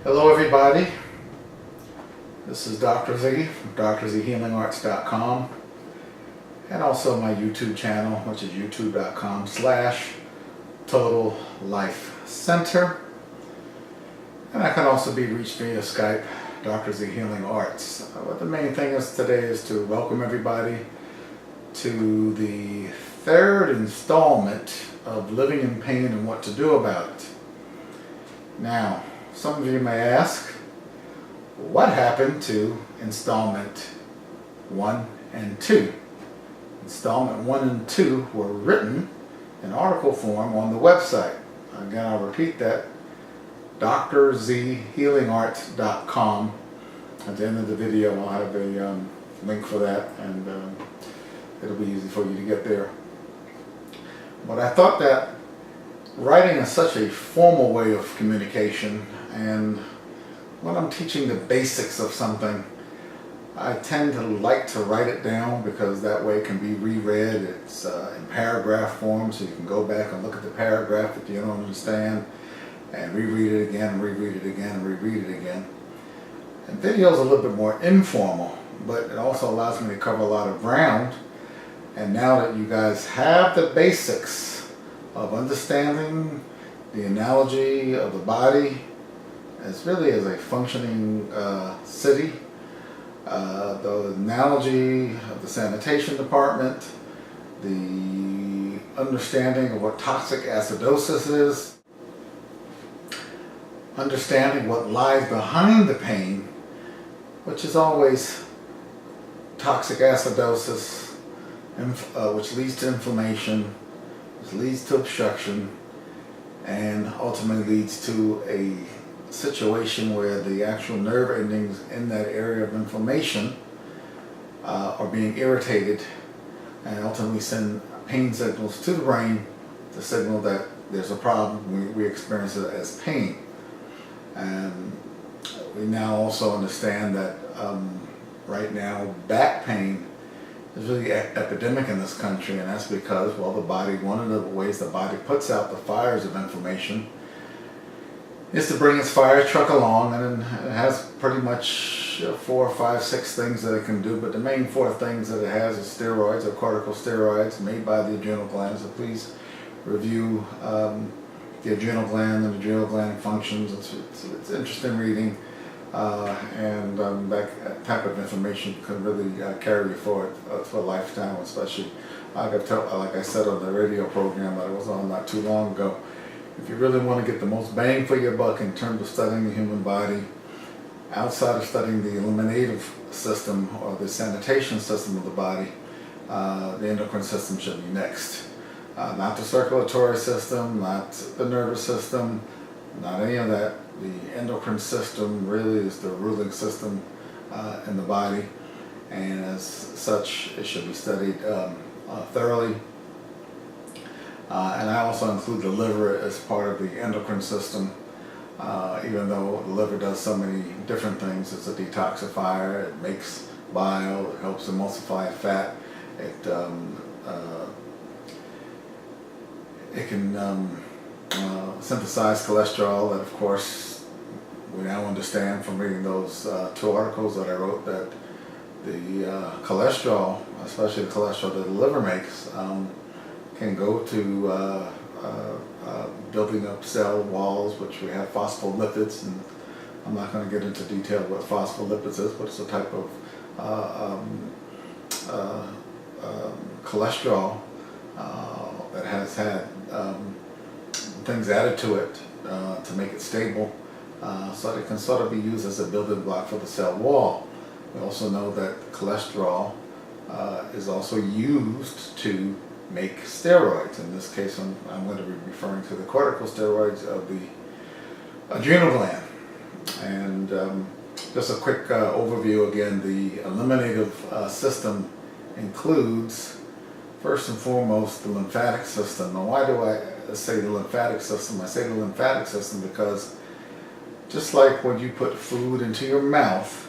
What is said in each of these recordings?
Hello everybody, this is Dr. Z from drzhealingarts.com and also my YouTube channel, which is youtube.com/Total Life Center, and I can also be reached via Skype, Dr. Z Healing Arts. What the main thing is today is to welcome everybody to the third installment of Living in Pain and What to Do About It. Now, some of you may ask, what happened to installment 1 and 2? Installment 1 and 2 were written in article form on the website. Again, I'll repeat that, drzhealingarts.com. At the end of the video, I'll have a link for that, and it'll be easy for you to get there. But I thought that writing is such a formal way of communication, and when I'm teaching the basics of something, I tend to like to write it down because that way it can be reread. It's in paragraph form, so you can go back and look at the paragraph if you don't understand and reread it again, reread it again, and reread it again. And video is a little bit more informal, but it also allows me to cover a lot of ground. And now that you guys have the basics of understanding the analogy of the body as really as a functioning city, the analogy of the sanitation department, the understanding of what toxic acidosis is, understanding what lies behind the pain, which is always toxic acidosis, which leads to inflammation, which leads to obstruction, and ultimately leads to a situation where the actual nerve endings in that area of inflammation are being irritated and ultimately send pain signals to the brain to signal that there's a problem. We experience it as pain. And we now also understand that right now back pain is really epidemic in this country, and that's because, well, the body, one of the ways the body puts out the fires of inflammation is to bring its fire truck along, and it has pretty much 4, 5, 6 things that it can do, but the main 4 things that it has is steroids or corticosteroids made by the adrenal gland. So please review the adrenal gland and adrenal gland functions. It's interesting reading, and that type of information can really carry you forward for a lifetime, especially like I said on the radio program that I was on not too long ago. If you really want to get the most bang for your buck in terms of studying the human body, outside of studying the eliminative system or the sanitation system of the body, the endocrine system should be next. Not the circulatory system, not the nervous system, not any of that. The endocrine system really is the ruling system in the body, and as such it should be studied thoroughly. And I also include the liver as part of the endocrine system, even though the liver does so many different things. It's a detoxifier, it makes bile, it helps emulsify fat, it can synthesize cholesterol, and of course we now understand from reading those 2 articles that I wrote that the cholesterol, especially the cholesterol that the liver makes, can go to building up cell walls, which we have phospholipids, and I'm not going to get into detail what phospholipids is, but it's a type of cholesterol that has had things added to it to make it stable, so that it can sort of be used as a building block for the cell wall. We also know that cholesterol is also used to make steroids. In this case, I'm going to be referring to the corticosteroids of the adrenal gland. And just a quick overview again, the eliminative system includes, first and foremost, the lymphatic system. Now, why do I say the lymphatic system? I say the lymphatic system because just like when you put food into your mouth,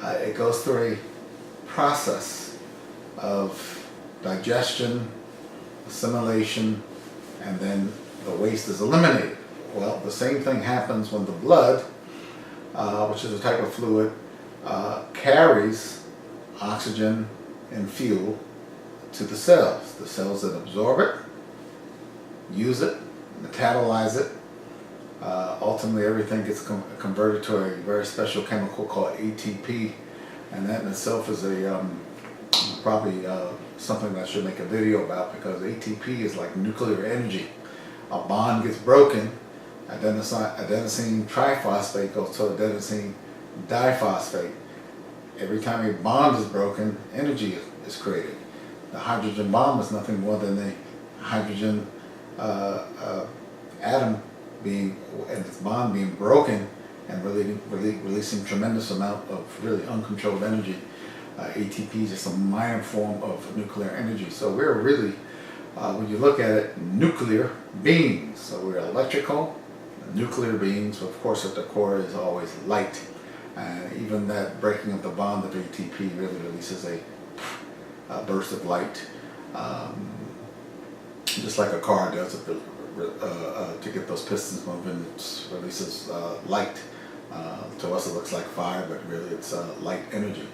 it goes through a process of digestion, assimilation, and then the waste is eliminated. Well, the same thing happens when the blood which is a type of fluid, carries oxygen and fuel to the cells. The cells that absorb it, use it, metabolize it. Ultimately, everything gets converted to a very special chemical called ATP, and that in itself is a probably something that I should make a video about, because ATP is like nuclear energy. A bond gets broken, adenosine triphosphate goes to adenosine diphosphate. Every time a bond is broken, energy is created. The hydrogen bomb is nothing more than a hydrogen atom and its bond being broken and releasing tremendous amount of really uncontrolled energy. ATP is just a minor form of nuclear energy. So we're really, when you look at it, nuclear beings. So we're electrical, nuclear beings. Of course, at the core is always light. And even that breaking of the bond of ATP really releases a burst of light, just like a car does. To get those pistons moving, it releases light. To us it looks like fire, but really it's light energy.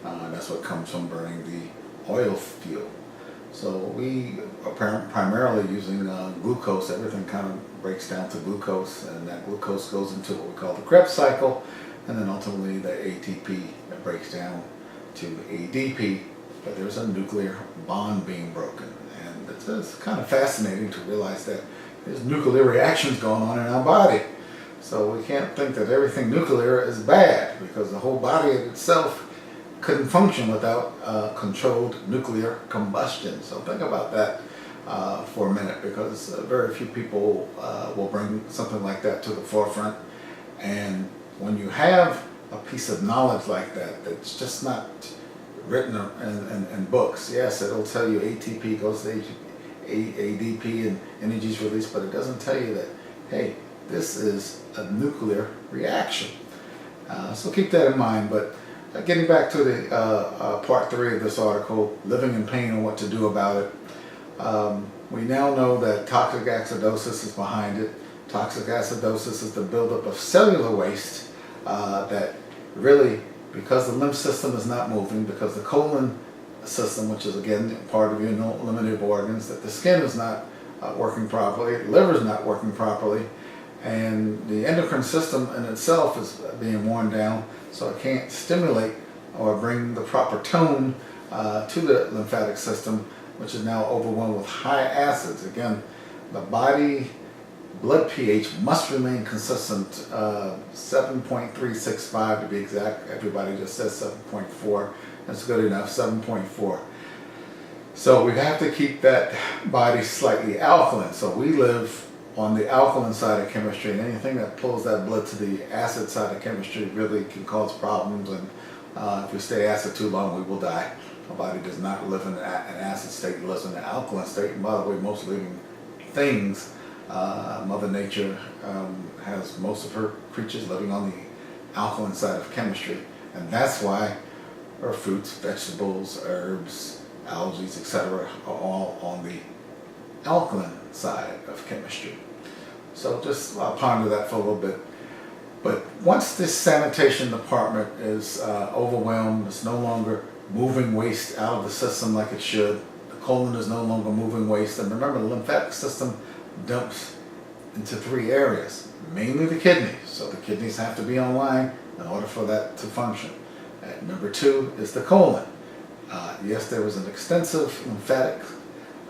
That's what comes from burning the oil fuel. So we are primarily using glucose. Everything kind of breaks down to glucose, and that glucose goes into what we call the Krebs cycle, and then ultimately the ATP that breaks down to ADP, but there's a nuclear bond being broken. And it's kind of fascinating to realize that there's nuclear reactions going on in our body. So we can't think that everything nuclear is bad, because the whole body itself couldn't function without controlled nuclear combustion. So think about that for a minute, because very few people will bring something like that to the forefront. And when you have a piece of knowledge like that, that's just not written in books. Yes, it'll tell you ATP goes to ADP and energy is released, but it doesn't tell you that, hey, this is a nuclear reaction. So keep that in mind. But getting back to the part 3 of this article, living in pain and what to do about it. We now know that toxic acidosis is behind it. Toxic acidosis is the buildup of cellular waste that really, because the lymph system is not moving, because the colon system, which is again part of your limited organs, that the skin is not working properly, the liver is not working properly, and the endocrine system in itself is being worn down, so it can't stimulate or bring the proper tone to the lymphatic system, which is now overwhelmed with high acids. Again, the body blood pH must remain consistent, 7.365 to be exact. Everybody just says 7.4. That's good enough, 7.4. So we have to keep that body slightly alkaline. So we live on the alkaline side of chemistry, and anything that pulls that blood to the acid side of chemistry really can cause problems. And if we stay acid too long, we will die. Our body does not live in an acid state, it lives in an alkaline state. And by the way, most living things, Mother Nature has most of her creatures living on the alkaline side of chemistry, and that's why our fruits, vegetables, herbs, algae, etc. are all on the alkaline side of chemistry. So just ponder that for a little bit. But once this sanitation department is overwhelmed, it's no longer moving waste out of the system like it should. The colon is no longer moving waste, and remember, the lymphatic system dumps into 3 areas, mainly the kidneys. So the kidneys have to be online in order for that to function. And number 2 is the colon. Yes, there was an extensive lymphatic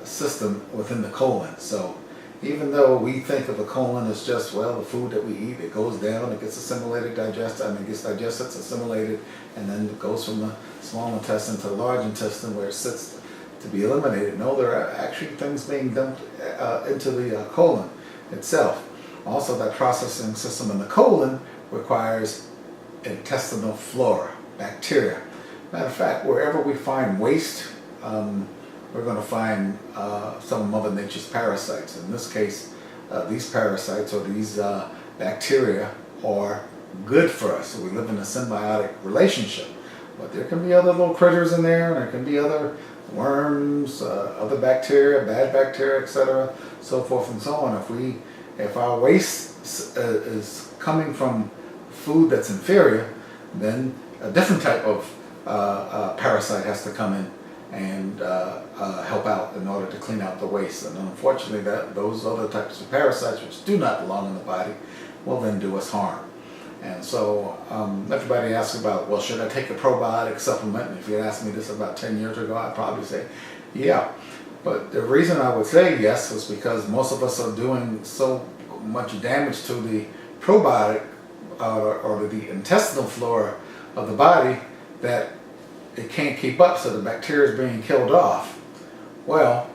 system within the colon. So even though we think of the colon as just, well, the food that we eat, it goes down, it gets assimilated, it gets digested, it's assimilated, and then it goes from the small intestine to the large intestine where it sits to be eliminated. No, there are actually things being dumped into the colon itself. Also, that processing system in the colon requires intestinal flora, bacteria. Matter of fact, wherever we find waste, we're going to find some of Mother Nature's parasites. In this case, these parasites or these bacteria are good for us. So we live in a symbiotic relationship. But there can be other little critters in there, and there can be other worms, other bacteria, bad bacteria, etc., so forth and so on. If our waste is coming from food that's inferior, then a different type of parasite has to come in and help out in order to clean out the waste. And unfortunately, those other types of parasites which do not belong in the body will then do us harm. And so everybody asks about, well, should I take a probiotic supplement? And if you had asked me this about 10 years ago, I'd probably say, yeah. But the reason I would say yes is because most of us are doing so much damage to the probiotic or the intestinal flora of the body that it can't keep up, so the bacteria is being killed off. Well,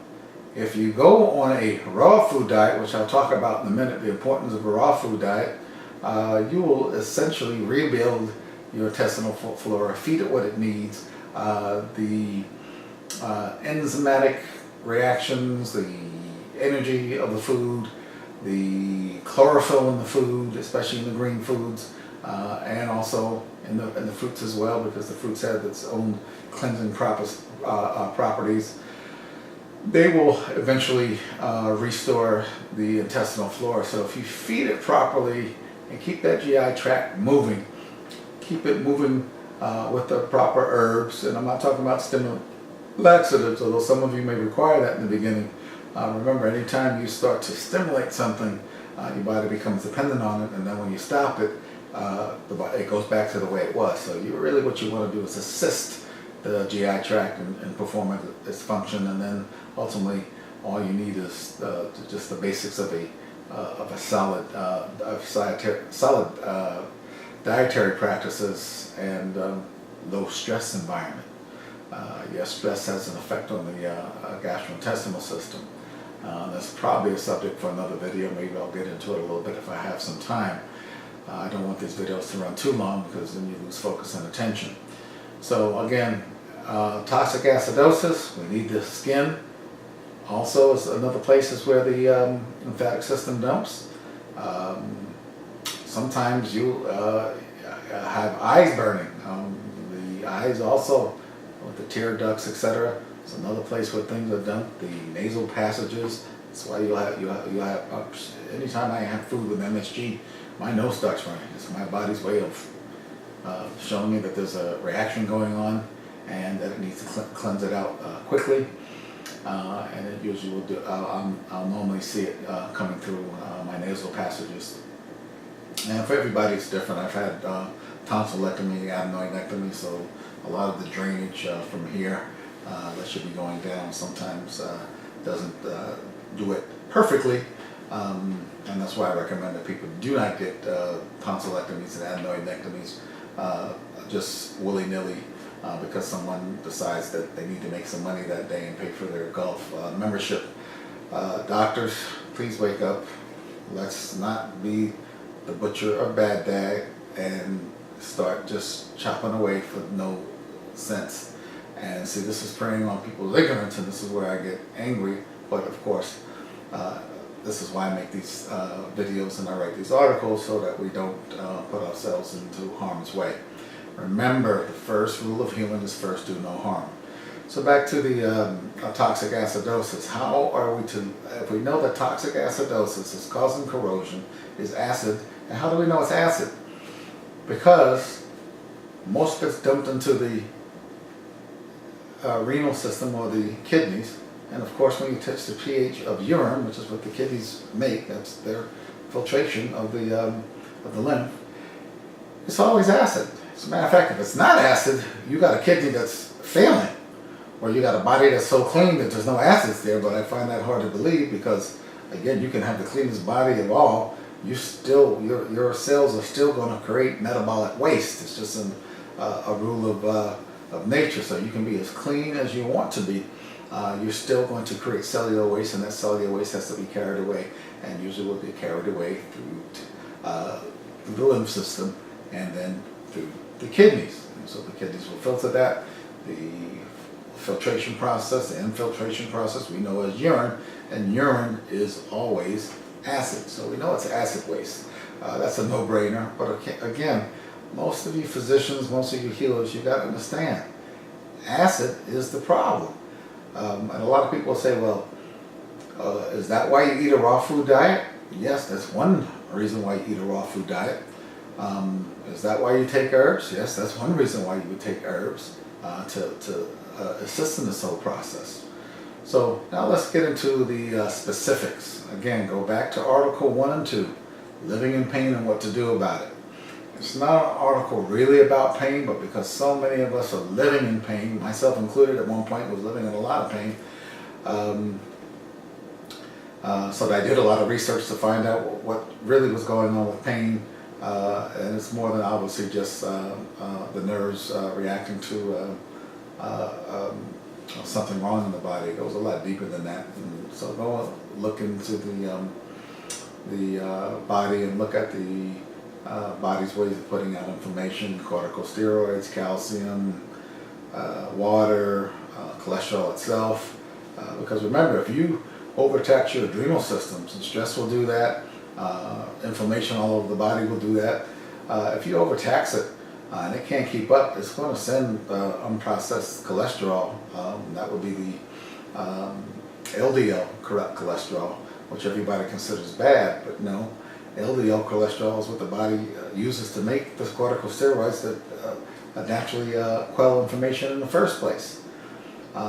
if you go on a raw food diet, which I'll talk about in a minute, the importance of a raw food diet, you will essentially rebuild your intestinal flora, feed it what it needs. The enzymatic reactions, the energy of the food, the chlorophyll in the food, especially in the green foods, and also in the fruits as well, because the fruits have its own cleansing properties. They will eventually restore the intestinal flora. So if you feed it properly and keep that GI tract moving, keep it moving with the proper herbs, and I'm not talking about stimulant laxatives, although some of you may require that in the beginning. Remember, anytime you start to stimulate something, your body becomes dependent on it, and then when you stop it, it goes back to the way it was. So what you want to do is assist the GI tract in performing its function, and then ultimately all you need is just the basics of a solid dietary practices and low stress environment. Yes, stress has an effect on the gastrointestinal system. That's probably a subject for another video. Maybe I'll get into it a little bit if I have some time. I don't want these videos to run too long because then you lose focus and attention. So again, toxic acidosis, we need the skin. Also, is another place is where the lymphatic system dumps. Sometimes you have eyes burning. The eyes also, with the tear ducts, etc. It's another place where things are dumped. The nasal passages. That's why you have anytime I have food with MSG, my nose starts running. It's my body's way of showing me that there's a reaction going on and that it needs to cleanse it out quickly. And it usually will do. I'll normally see it coming through my nasal passages. And for everybody, it's different. I've had tonsillectomy, adenoidectomy, so a lot of the drainage from here that should be going down sometimes doesn't do it perfectly. And that's why I recommend that people do not get tonsillectomies and adenoidectomies just willy-nilly because someone decides that they need to make some money that day and pay for their golf membership. Doctors, please wake up. Let's not be the butcher of bad day and start just chopping away for no sense. And see, this is preying on people's ignorance, and this is where I get angry. But of course, this is why I make these videos and I write these articles, so that we don't put ourselves into harm's way. Remember, the first rule of healing is first do no harm. So back to the toxic acidosis. How are we to, if we know that toxic acidosis is causing corrosion, is acid, and how do we know it's acid? Because most of it's dumped into the renal system or the kidneys. And of course, when you touch the pH of urine, which is what the kidneys make, that's their filtration of the lymph, it's always acid. As a matter of fact, if it's not acid, you got a kidney that's failing, or you got a body that's so clean that there's no acids there. But I find that hard to believe because, again, you can have the cleanest body of all, you still your cells are still going to create metabolic waste. It's just a rule of nature. So you can be as clean as you want to be. You're still going to create cellular waste, and that cellular waste has to be carried away, and usually will be carried away through the lymph system and then through the kidneys. And so the kidneys will filter that. The filtration process, the infiltration process, we know as urine, and urine is always acid. So we know it's acid waste. That's a no-brainer. But again, most of you physicians, most of you healers, you got to understand, acid is the problem. And a lot of people say, well, is that why you eat a raw food diet? Yes, that's one reason why you eat a raw food diet. Is that why you take herbs? Yes, that's one reason why you would take herbs, to assist in this whole process. So now let's get into the specifics. Again, go back to Article 1 and 2, living in pain and what to do about it. It's not an article really about pain, but because so many of us are living in pain, myself included at one point was living in a lot of pain, so I did a lot of research to find out what really was going on with pain, and it's more than obviously just the nerves reacting to something wrong in the body. It goes a lot deeper than that. And so go look into the body and look at the body's ways of putting out information: corticosteroids, calcium, water, cholesterol itself. Because remember, if you overtax your adrenal systems, and stress will do that, inflammation all over the body will do that. If you overtax it and it can't keep up, it's going to send unprocessed cholesterol. That would be the LDL, correct cholesterol, which everybody considers bad, but no. LDL cholesterol is what the body uses to make the corticosteroids that naturally quell inflammation in the first place.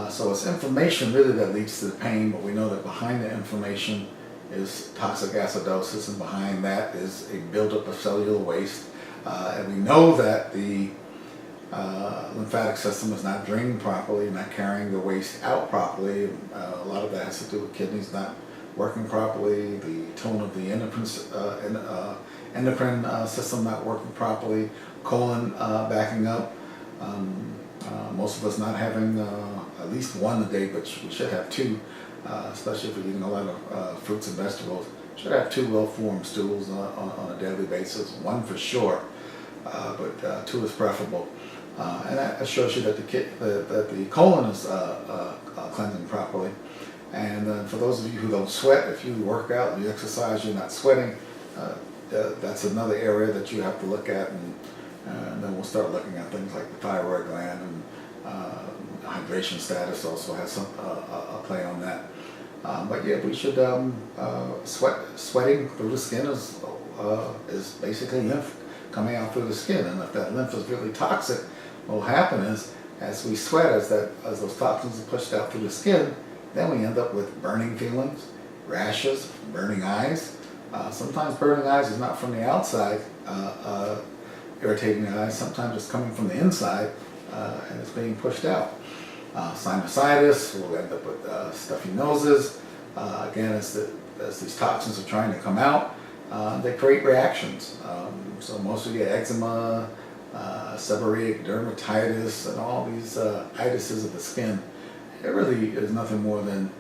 So it's inflammation really that leads to the pain, but we know that behind the inflammation is toxic acidosis, and behind that is a buildup of cellular waste. And we know that the lymphatic system is not draining properly, not carrying the waste out properly. A lot of that has to do with kidneys not working properly, the tone of the endocrine system not working properly, colon backing up. Most of us not having at least one a day, but we should have two, especially if we're eating a lot of fruits and vegetables. Should have two well-formed stools on a daily basis, one for sure, but two is preferable. And that assures you that the colon is cleansing properly. And for those of you who don't sweat, if you work out, you exercise, you're not sweating, that's another area that you have to look at, and then we'll start looking at things like the thyroid gland, and hydration status also has some a play on that. But yeah, we should sweating through the skin is basically lymph coming out through the skin, and if that lymph is really toxic, what will happen is as we sweat, as those toxins are pushed out through the skin, then we end up with burning feelings, rashes, burning eyes. Sometimes burning eyes is not from the outside, irritating the eyes. Sometimes it's coming from the inside, and it's being pushed out. Sinusitis, we'll end up with stuffy noses. Again, as these toxins are trying to come out, they create reactions. So most of your eczema, seborrheic dermatitis, and all these itises of the skin, it really is nothing more than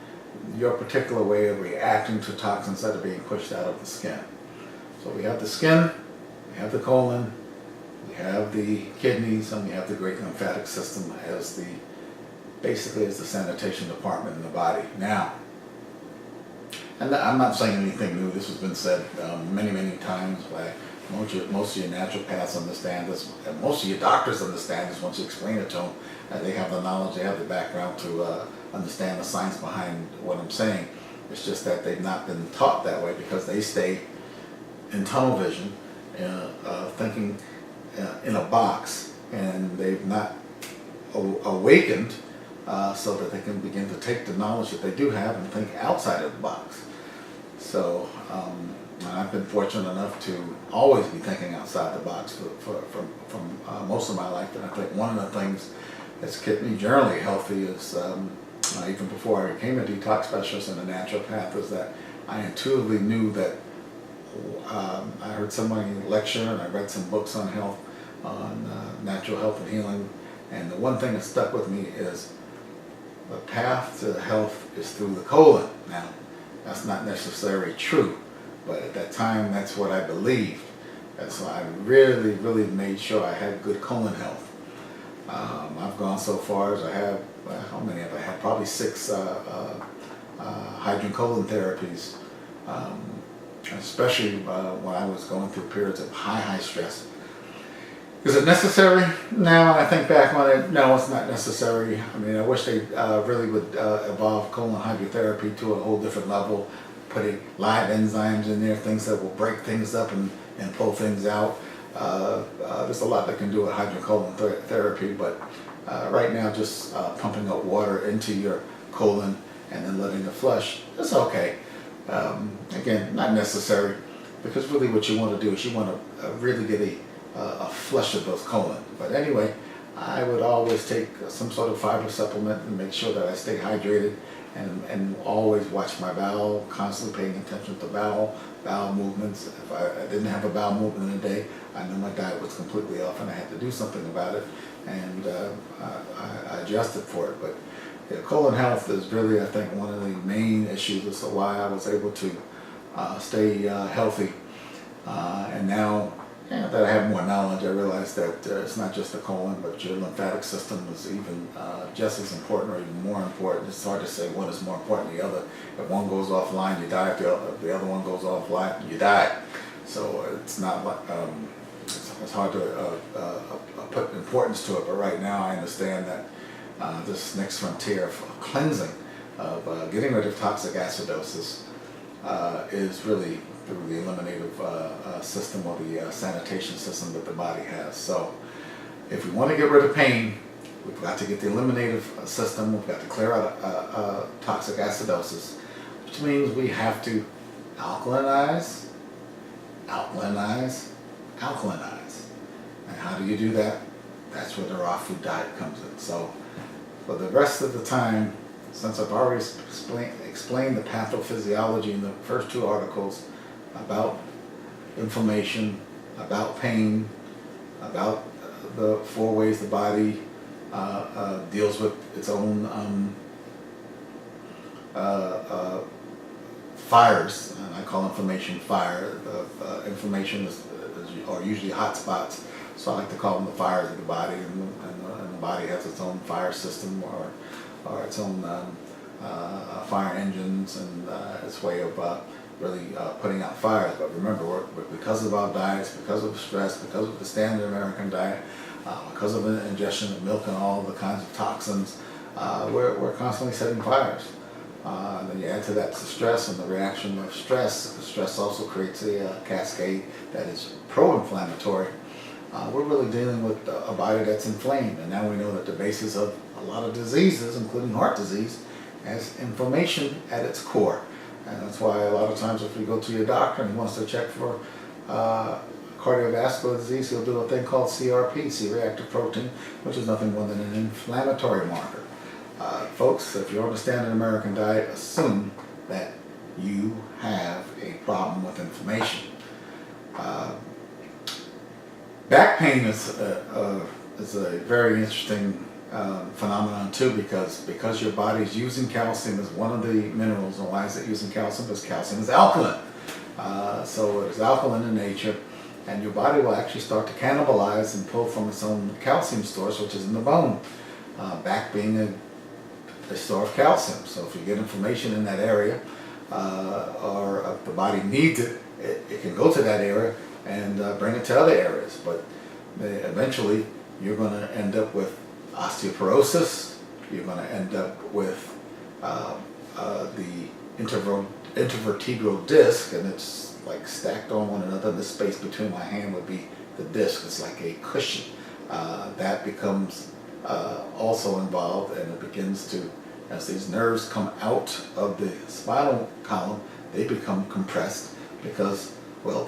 your particular way of reacting to toxins that are being pushed out of the skin. So we have the skin, we have the colon, we have the kidneys, and we have the great lymphatic system as basically as the sanitation department in the body. Now, and I'm not saying anything new. This has been said many times by most of your naturopaths understand this, and most of your doctors understand this once you explain it to them. They have the knowledge, they have the background to understand the science behind what I'm saying. It's just that they've not been taught that way because they stay in tunnel vision, thinking in a box, and they've not awakened so that they can begin to take the knowledge that they do have and think outside of the box. So I've been fortunate enough to always be thinking outside the box from most of my life, and I think one of the things that's kept me generally healthy is, even before I became a detox specialist and a naturopath, is that I intuitively knew that I heard somebody lecture and I read some books on health, on natural health and healing, and the one thing that stuck with me is the path to health is through the colon. Now, that's not necessarily true, but at that time, that's what I believed. And so I really made sure I had good colon health. I've gone so far as I have, how many have I had? Probably 6 hydrocolon therapies, especially when I was going through periods of high stress. Is it necessary? Now, when I think back on it, no, it's not necessary. I mean, I wish they really would evolve colon hydrotherapy to a whole different level, putting live enzymes in there, things that will break things up and pull things out. There's a lot that can do with hydrocolon therapy, but right now just pumping up water into your colon and then letting it flush is okay. Again, not necessary, because really what you want to do is you want to really get a flush of those colon. But anyway, I would always take some sort of fiber supplement and make sure that I stay hydrated, and always watch my bowel, constantly paying attention to bowel movements. If I didn't have a bowel movement in a day, I knew my diet was completely off and I had to do something about it, and I adjusted for it. But yeah, colon health is really, I think, one of the main issues as to why I was able to stay healthy. And now that I have more knowledge, I realize that it's not just the colon, but your lymphatic system is even just as important, or even more important. It's hard to say one is more important than the other. If one goes offline, you die. If the other one goes offline, you die. So it's not like it's hard to put importance to it. But right now, I understand that this next frontier of cleansing, of getting rid of toxic acidosis, is really through the eliminative system, or the sanitation system that the body has. So if we want to get rid of pain, we've got to get the eliminative system, we've got to clear out toxic acidosis, which means we have to alkalinize, alkalinize, alkalinize. And how do you do that? That's where the raw food diet comes in. So for the rest of the time, since I've already explained the pathophysiology in the first two articles about inflammation, about pain, about the 4 ways the body deals with its own fires, and I call inflammation fire. Inflammation are usually hot spots, so I like to call them the fires of the body, and the body has its own fire system, or its own fire engines, and its way of really putting out fires. But remember, because of our diets, because of stress, because of the standard American diet, because of the ingestion of milk and all the kinds of toxins, we're constantly setting fires. Then you add to that the stress and the reaction of stress. Stress also creates a cascade that is pro-inflammatory. We're really dealing with a body that's inflamed, and now we know that the basis of a lot of diseases, including heart disease, has inflammation at its core. And that's why a lot of times if you go to your doctor and he wants to check for cardiovascular disease, he'll do a thing called CRP, C-reactive protein, which is nothing more than an inflammatory marker. Folks, if you're on the standard American diet, assume that you have a problem with inflammation. Back pain is a very interesting phenomenon too, because your body's using calcium as one of the minerals. And why is it using calcium? Because calcium is alkaline. So it's alkaline in nature, and your body will actually start to cannibalize and pull from its own calcium source, which is in the bone. Back being a store of calcium. So if you get inflammation in that area, or if the body needs it, it can go to that area and bring it to other areas. But eventually you're going to end up with osteoporosis. You're going to end up with the intervertebral disc, and it's like stacked on one another. The space between my hand would be the disc. It's like a cushion. That becomes also involved, and it begins to, as these nerves come out of the spinal column, they become compressed because, well,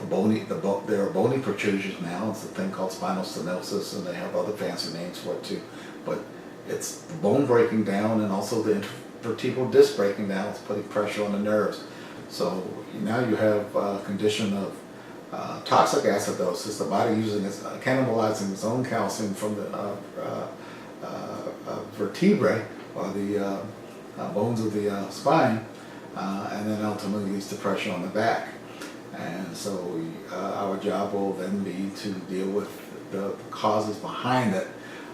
there are bony protrusions now. It's a thing called spinal stenosis, and they have other fancy names for it too. But it's the bone breaking down, and also the intervertebral disc breaking down. It's putting pressure on the nerves. So now you have a condition of toxic acidosis. The body cannibalizing its own calcium from the vertebrae, or the bones of the spine, and then ultimately leads to pressure on the back. And so our job will then be to deal with the causes behind it.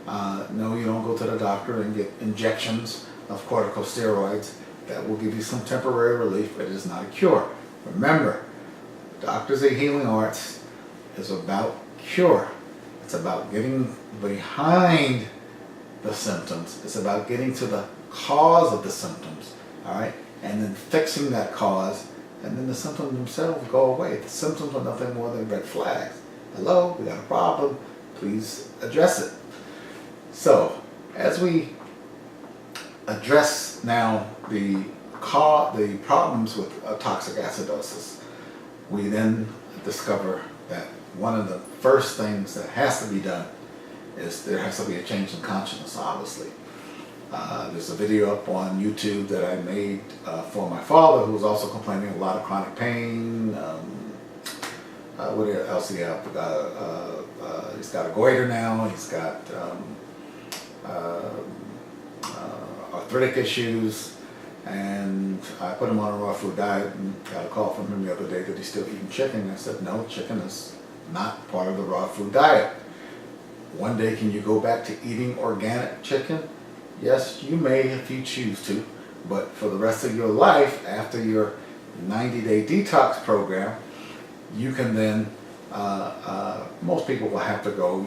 No, you don't go to the doctor and get injections of corticosteroids. That will give you some temporary relief, but it is not a cure. Remember, Doctors of Healing Arts is about cure. It's about getting behind the symptoms. It's about getting to the cause of the symptoms, all right? And then fixing that cause, and then the symptoms themselves go away. The symptoms are nothing more than red flags. hello, we got a problem, please address it. So as we address now the problems with toxic acidosis, we then discover that one of the first things that has to be done is there has to be a change in consciousness, obviously. There's a video up on YouTube that I made for my father, who was also complaining of a lot of chronic pain. What else he have? He's got a goiter now. He's got arthritic issues, and I put him on a raw food diet and got a call from him the other day that he's still eating chicken. I said, no, chicken is not part of the raw food diet. One day, can you go back to eating organic chicken? Yes, you may if you choose to, but for the rest of your life, after your 90-day detox program, you can then, most people will have to go,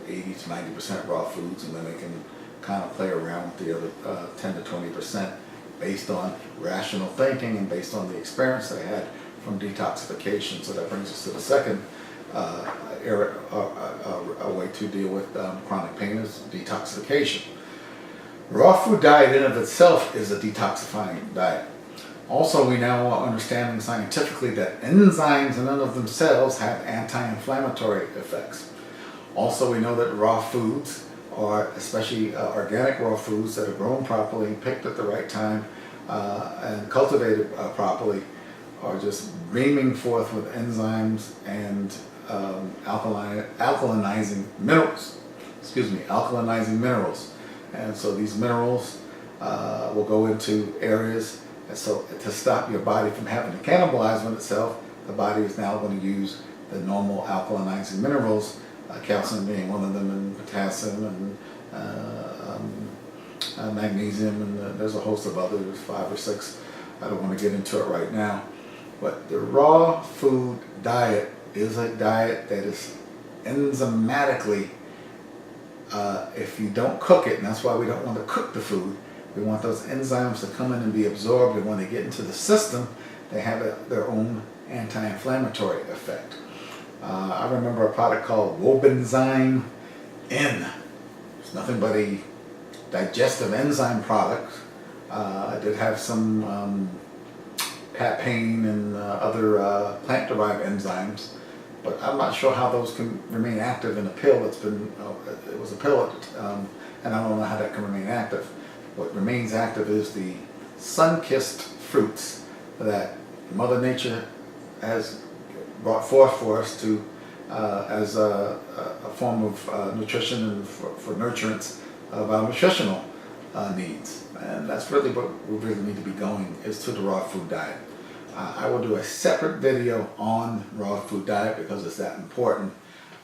80 to 90% raw foods, and then they can kind of play around with the other 10 to 20% based on rational thinking and based on the experience they had from detoxification. So that brings us to the second a way to deal with chronic pain is detoxification. Raw food diet in of itself is a detoxifying diet. Also, we now are understanding scientifically that enzymes in and of themselves have anti-inflammatory effects. Also, we know that raw foods, or especially organic raw foods that are grown properly, picked at the right time, and cultivated properly, are just beaming forth with enzymes and alkalinizing minerals. Alkalinizing minerals. And so these minerals will go into areas, and so to stop your body from having to cannibalize on itself, the body is now going to use the normal alkalinizing minerals, calcium being one of them, and potassium, and magnesium, and there's a host of others, 5 or 6. I don't want to get into it right now. But the raw food diet is a diet that is enzymatically, if you don't cook it, and that's why we don't want to cook the food, we want those enzymes to come in and be absorbed, and when they get into the system, they have their own anti-inflammatory effect. I remember a product called Wobenzyme N. It's nothing but a digestive enzyme product. I did have some papain and other plant-derived enzymes, but I'm not sure how those can remain active in a pill that's been, it was a pill, and I don't know how that can remain active. What remains active is the sun-kissed fruits that Mother Nature has brought forth for us to, as a form of nutrition and for nurturance of our nutritional needs. And that's really what we really need to be going, is to the raw food diet. I will do a separate video on raw food diet because it's that important.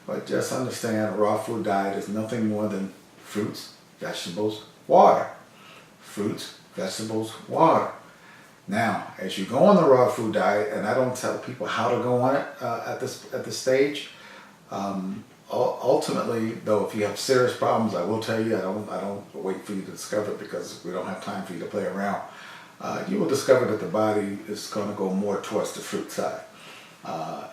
But just understand, a raw food diet is nothing more than fruits, vegetables, water. Fruits, vegetables, water. Now, as you go on the raw food diet, and I don't tell people how to go on it at this stage. Ultimately, though, if you have serious problems, I will tell you. I don't wait for you to discover it because we don't have time for you to play around. You will discover that the body is going to go more towards the fruit side.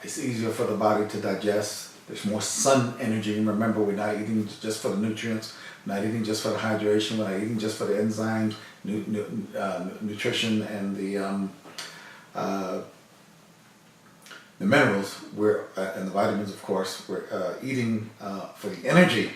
It's easier for the body to digest. There's more sun energy. Remember, we're not eating just for the nutrients. We're not eating just for the hydration. We're not eating just for the enzymes, nutrition, and the minerals. And the vitamins, of course. We're eating for the energy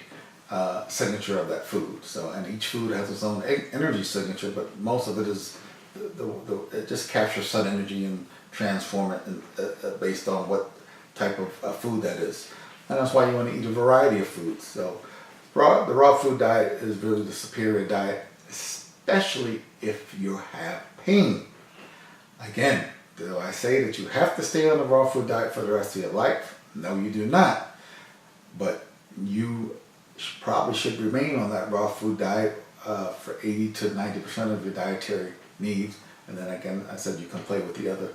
signature of that food. So, and each food has its own energy signature, but most of it is it just captures sun energy and transform it based on what type of food that is. And that's why you want to eat a variety of foods. So the raw food diet is really the superior diet, especially if you have pain. Again, do I say that you have to stay on the raw food diet for the rest of your life? No, you do not. But you probably should remain on that raw food diet for 80 to 90% of your dietary needs. And then again, I said you can play with the other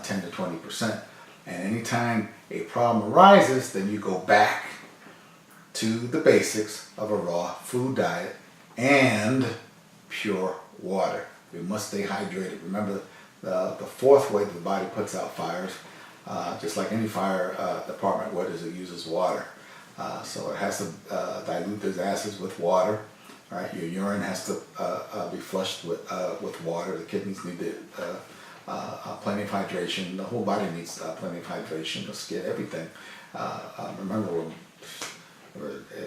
10 to 20%. And anytime a problem arises, then you go back to the basics of a raw food diet and pure water. We must stay hydrated. Remember, the fourth way the body puts out fires just like any fire department would, is it uses water. So it has to dilute those acids with water. Right, your urine has to be flushed with water. The kidneys need plenty of hydration. The whole body needs plenty of hydration. The skin, everything. Remember, we're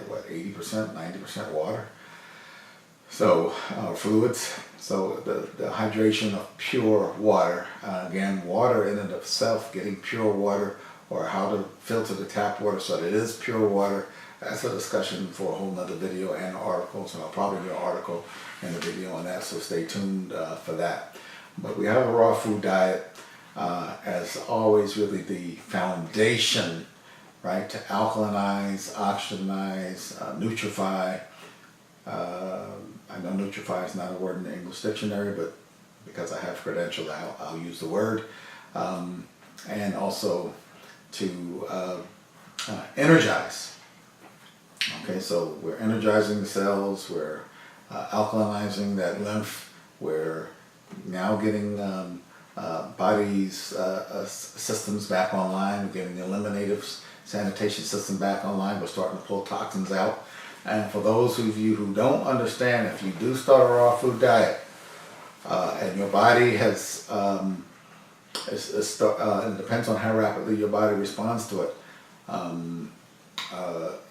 what, 80%, 90% water. So fluids. So the hydration of pure water. Again, water in and of itself, getting pure water, or how to filter the tap water so that it is pure water. That's a discussion for a whole nother video and article. So I'll probably do an article and a video on that. So stay tuned for that. But we have a raw food diet as always, really the foundation, right, to alkalinize, oxygenize, nutrify. I know nutrify is not a word in the English dictionary, but because I have credentials, I'll use the word. And also to energize. Okay, so we're energizing the cells, we're alkalinizing that lymph, we're now getting body's systems back online, we're getting the eliminative sanitation system back online, we're starting to pull toxins out. And for those of you who don't understand, if you do start a raw food diet and your body has, it depends on how rapidly your body responds to it,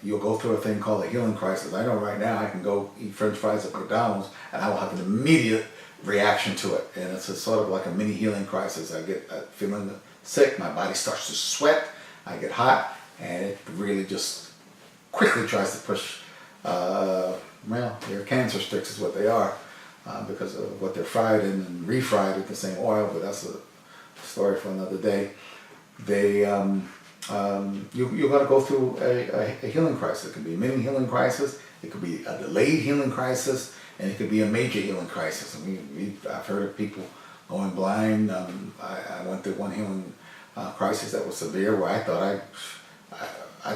you'll go through a thing called a healing crisis. I know right now I can go eat French fries at McDonald's and I will have an immediate reaction to it. And it's sort of like a mini healing crisis. I get feeling sick, my body starts to sweat, I get hot, and it really just quickly tries to push, well, they're cancer sticks is what they are, because of what they're fried in and refried in the same oil, but that's a story for another day. They, you're going to go through a healing crisis. It could be a mini healing crisis, it could be a delayed healing crisis, and it could be a major healing crisis. And I've heard of people going blind. I went through one healing crisis that was severe, where I thought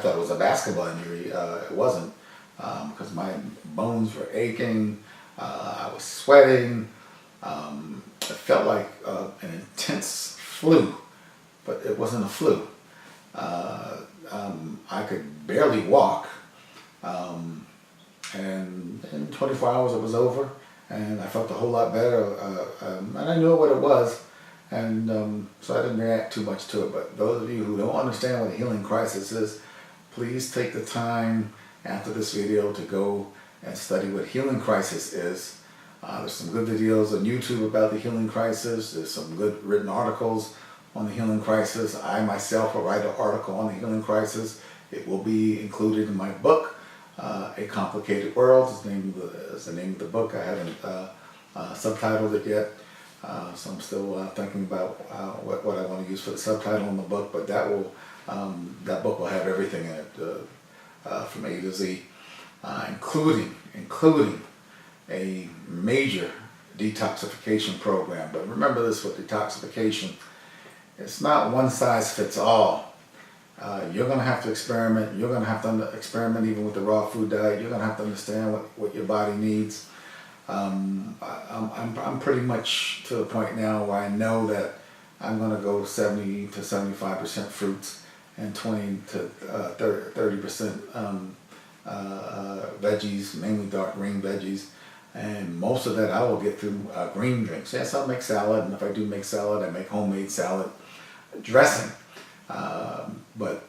it was a basketball injury. It wasn't, because my bones were aching, I was sweating. It felt like an intense flu, but it wasn't a flu. I could barely walk, and in 24 hours it was over, and I felt a whole lot better, and I knew what it was, and so I didn't react too much to it. But those of you who don't understand what a healing crisis is, please take the time after this video to go and study what healing crisis is. There's some good videos on YouTube about the healing crisis. There's some good written articles on the healing crisis. I myself will write an article on the healing crisis. It will be included in my book, A Complicated World is the name of the book. I haven't subtitled it yet, so I'm still thinking about what I want to use for the subtitle in the book. But that book will have everything in it, from A to Z, including a major detoxification program. But remember this with detoxification, it's not one size fits all. You're going to have to experiment. You're going to have to experiment even with the raw food diet. You're going to have to understand what your body needs. I'm pretty much to the point now where I know that I'm going to go 70 to 75% fruits and 20 to 30% veggies, mainly dark green veggies. And most of that I will get through green drinks. Yes, I'll make salad, and if I do make salad, I make homemade salad dressing. But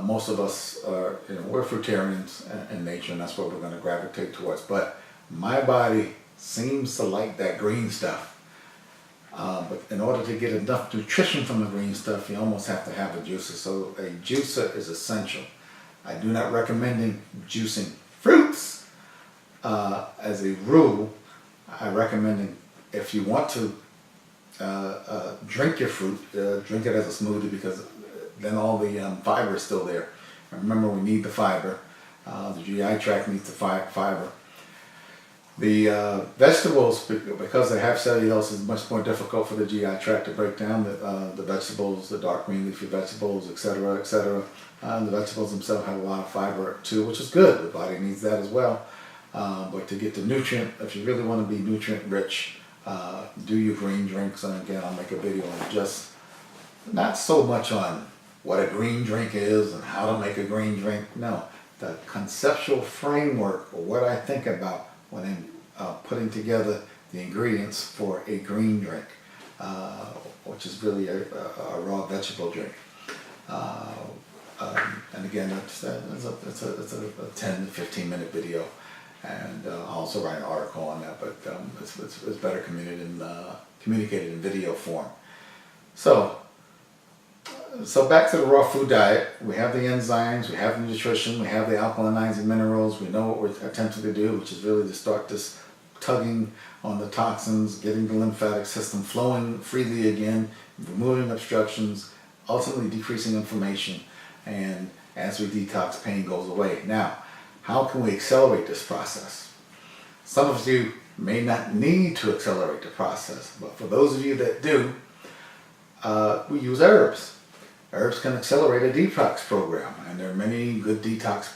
most of us are, we're fruitarians in nature, and that's what we're going to gravitate towards. But my body seems to like that green stuff. But in order to get enough nutrition from the green stuff, you almost have to have a juicer. So a juicer is essential. I do not recommend juicing fruits. As a rule, I recommend, if you want to drink your fruit, drink it as a smoothie, because then all the fiber is still there. And remember, we need the fiber. The GI tract needs the fiber. The vegetables, because they have cellulose, is much more difficult for the GI tract to break down the vegetables, the dark green leafy vegetables, etc., etc. The vegetables themselves have a lot of fiber too, which is good. The body needs that as well. But to get the nutrient, if you really want to be nutrient rich, do your green drinks. And again, I'll make a video on just not so much on what a green drink is and how to make a green drink. No, the conceptual framework, or what I think about when I'm putting together the ingredients for a green drink, which is really a raw vegetable drink. And again, it's a 10 to 15 minute video, and I'll also write an article on that, but it's better communicated in video form. So back to the raw food diet. We have the enzymes, we have the nutrition, we have the alkalinizing minerals. We know what we're attempting to do, which is really to start this tugging on the toxins, getting the lymphatic system flowing freely again, removing obstructions, ultimately decreasing inflammation, and as we detox, pain goes away. Now, how can we accelerate this process? Some of you may not need to accelerate the process, but for those of you that do, we use herbs. Herbs can accelerate a detox program, and there are many good detox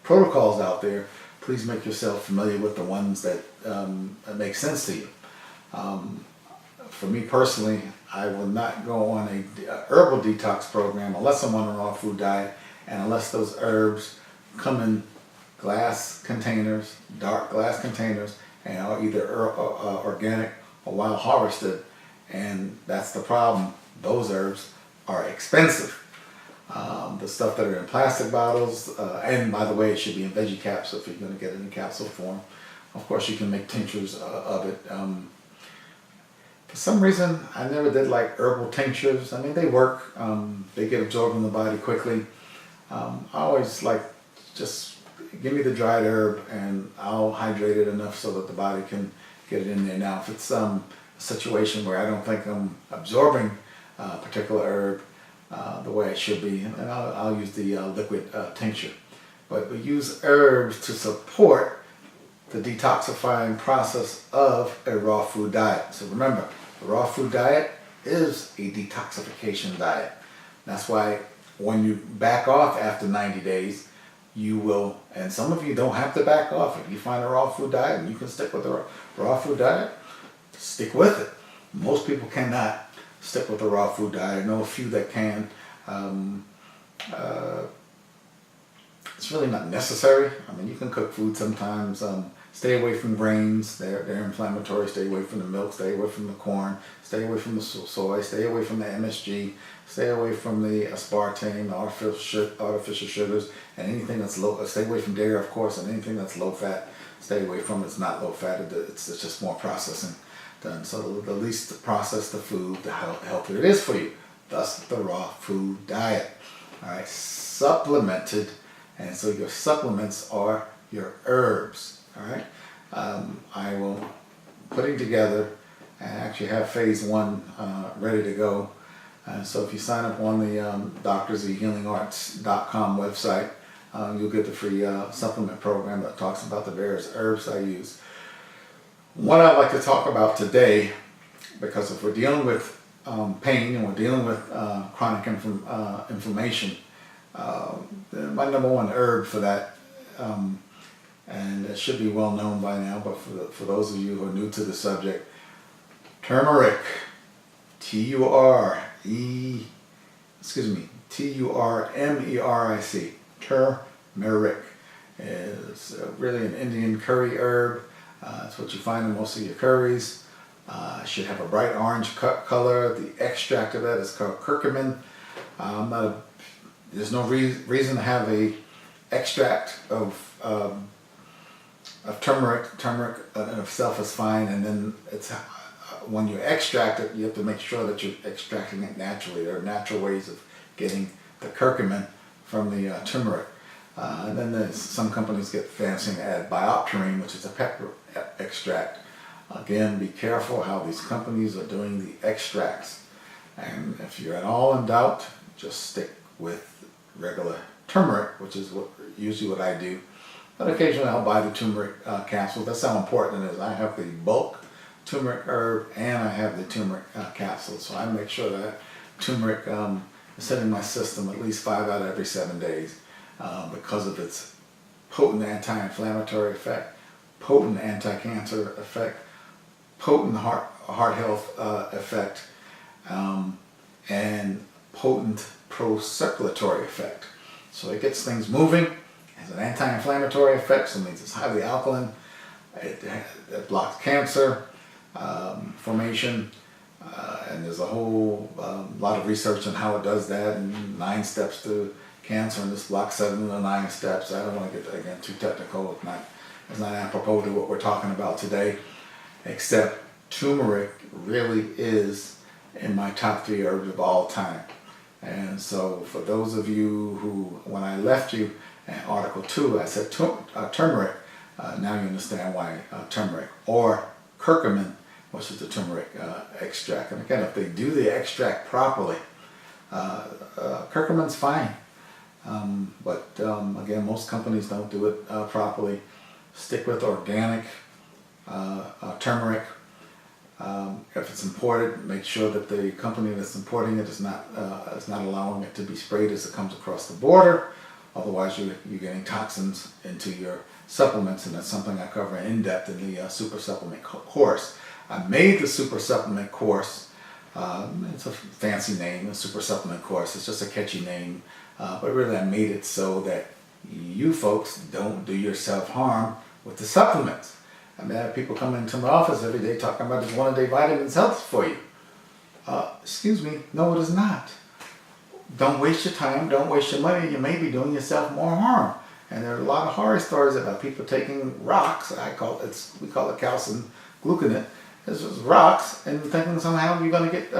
protocols out there. Please make yourself familiar with the ones that make sense to you. For me personally, I will not go on a herbal detox program unless I'm on a raw food diet, and unless those herbs come in glass containers, dark glass containers, and are either organic or wild harvested. And that's the problem. Those herbs are expensive. The stuff that are in plastic bottles, and by the way, it should be in veggie caps if you're going to get it in capsule form. Of course, you can make tinctures of it. For some reason, I never did like herbal tinctures. I mean, they work. They get absorbed in the body quickly. I always like, just give me the dried herb and I'll hydrate it enough so that the body can get it in there. Now, if it's a situation where I don't think I'm absorbing a particular herb the way it should be, and I'll use the liquid tincture. But we use herbs to support the detoxifying process of a raw food diet. So remember, the raw food diet is a detoxification diet. That's why when you back off after 90 days, you will, and some of you don't have to back off. If you find a raw food diet and you can stick with the raw food diet, stick with it. Most people cannot stick with the raw food diet. I know a few that can. It's really not necessary. I mean, you can cook food sometimes. Stay away from grains. They're inflammatory. Stay away from the milk. Stay away from the corn. Stay away from the soy. Stay away from the MSG. Stay away from the aspartame, the artificial sugars, and anything that's low. Stay away from dairy, of course, and anything that's low fat. Stay away from it. It's not low fat. It's just more processing done. So the least processed the food, the healthier it is for you. Thus, the raw food diet. All right, supplemented, and so your supplements are your herbs. All right, I will putting together and actually have phase 1 ready to go. So if you sign up on the doctorsofhealingarts.com website, you'll get the free supplement program that talks about the various herbs I use. What I'd like to talk about today, because if we're dealing with pain and we're dealing with chronic inflammation, my number one herb for that, and it should be well known by now, but for those of you who are new to the subject, turmeric, Turmeric, turmeric is really an Indian curry herb. It's what you find in most of your curries. It should have a bright orange color. The extract of that is called curcumin. There's no reason to have a extract of turmeric. Turmeric in itself is fine, and then it's when you extract it, you have to make sure that you're extracting it naturally. There are natural ways of getting the curcumin from the turmeric. And then there's some companies get fancy and add biopterine, which is a pepper extract. Again, be careful how these companies are doing the extracts. And if you're at all in doubt, just stick with regular turmeric, which is usually what I do. But occasionally I'll buy the turmeric capsules. That's how important it is. I have the bulk turmeric herb and I have the turmeric capsules. So I make sure that turmeric is hitting my system at least 5 out of every 7 days because of its potent anti-inflammatory effect, potent anti-cancer effect, potent heart health effect, and potent pro-circulatory effect. So it gets things moving, has an anti-inflammatory effect, so it means it's highly alkaline. It blocks cancer formation, and there's a whole lot of research on how it does that, and 9 steps to cancer, and this blocks 7 of the 9 steps. I don't want to get, again, too technical. It's not apropos to what we're talking about today, except turmeric really is in my top 3 herbs of all time. And so for those of you who, when I left you in Article 2, I said turmeric, now you understand why turmeric, or curcumin, which is the turmeric extract. And again, if they do the extract properly, curcumin's fine. But again, most companies don't do it properly. Stick with organic turmeric. If it's imported, make sure that the company that's importing it is not allowing it to be sprayed as it comes across the border. Otherwise, you're getting toxins into your supplements, and that's something I cover in depth in the super supplement course. I made the super supplement course. It's a fancy name, a super supplement course. It's just a catchy name, but really I made it so that you folks don't do yourself harm with the supplements. I mean, I have people come into my office every day talking about this 1-a-day vitamins health for you. Excuse me, no, it is not. Don't waste your time, don't waste your money. You may be doing yourself more harm. And there are a lot of horror stories about people taking rocks. We call it calcium gluconate. This is rocks, and thinking somehow you're going to get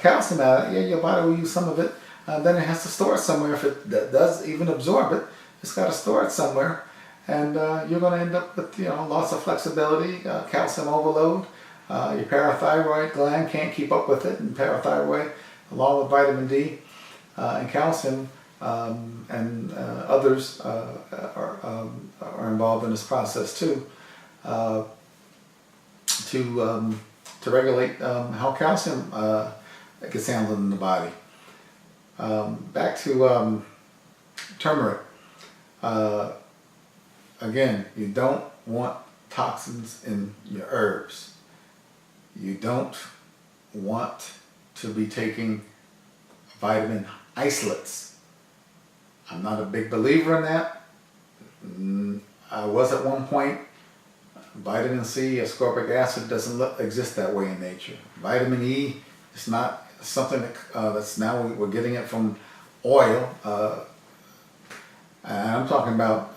calcium out of it. Yeah, your body will use some of it. Then it has to store it somewhere. If it does even absorb it, it's got to store it somewhere. And you're going to end up with loss of flexibility, calcium overload. Your parathyroid gland can't keep up with it, and parathyroid, along with vitamin D and calcium and others, are involved in this process too, to regulate how calcium gets handled in the body. Back to turmeric. Again, you don't want toxins in your herbs. You don't want to be taking vitamin isolates. I'm not a big believer in that. I was at one point. Vitamin C, ascorbic acid, doesn't exist that way in nature. Vitamin E is not something that's now we're getting it from oil. And I'm talking about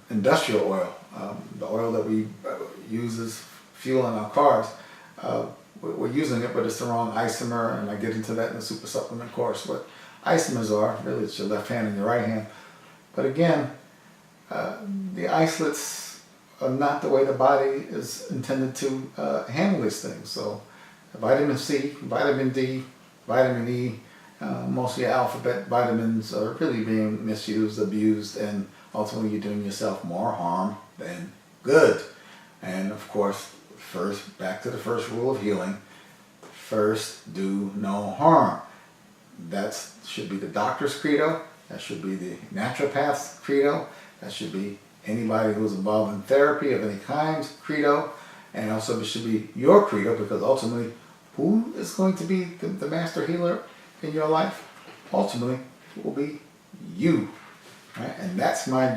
industrial oil, the oil that we use as fuel in our cars. We're using it, but it's the wrong isomer, and I get into that in the super supplement course. What isomers are, really it's your left hand and your right hand. But again, the isolates are not the way the body is intended to handle these things. So vitamin C, vitamin D, vitamin E, most of your alphabet vitamins are really being misused, abused, and ultimately you're doing yourself more harm than good. And of course, back to the first rule of healing, first do no harm. That should be the doctor's credo, that should be the naturopath's credo, that should be anybody who's involved in therapy of any kind credo, and also it should be your credo, because ultimately, who is going to be the master healer in your life? Ultimately, it will be you. Right? And that's my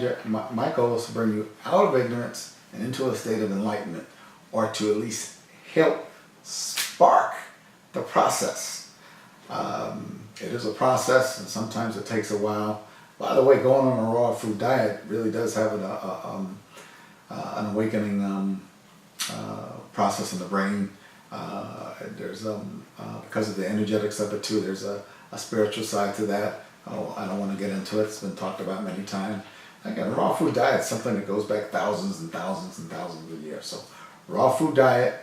goal, is to bring you out of ignorance and into a state of enlightenment, or to at least help spark the process. It is a process, and sometimes it takes a while. By the way, going on a raw food diet really does have an awakening process in the brain. There's because of the energetics of it too, there's a spiritual side to that. Oh, I don't want to get into it. It's been talked about many times. Again, raw food diet is something that goes back thousands and thousands and thousands of years. So raw food diet,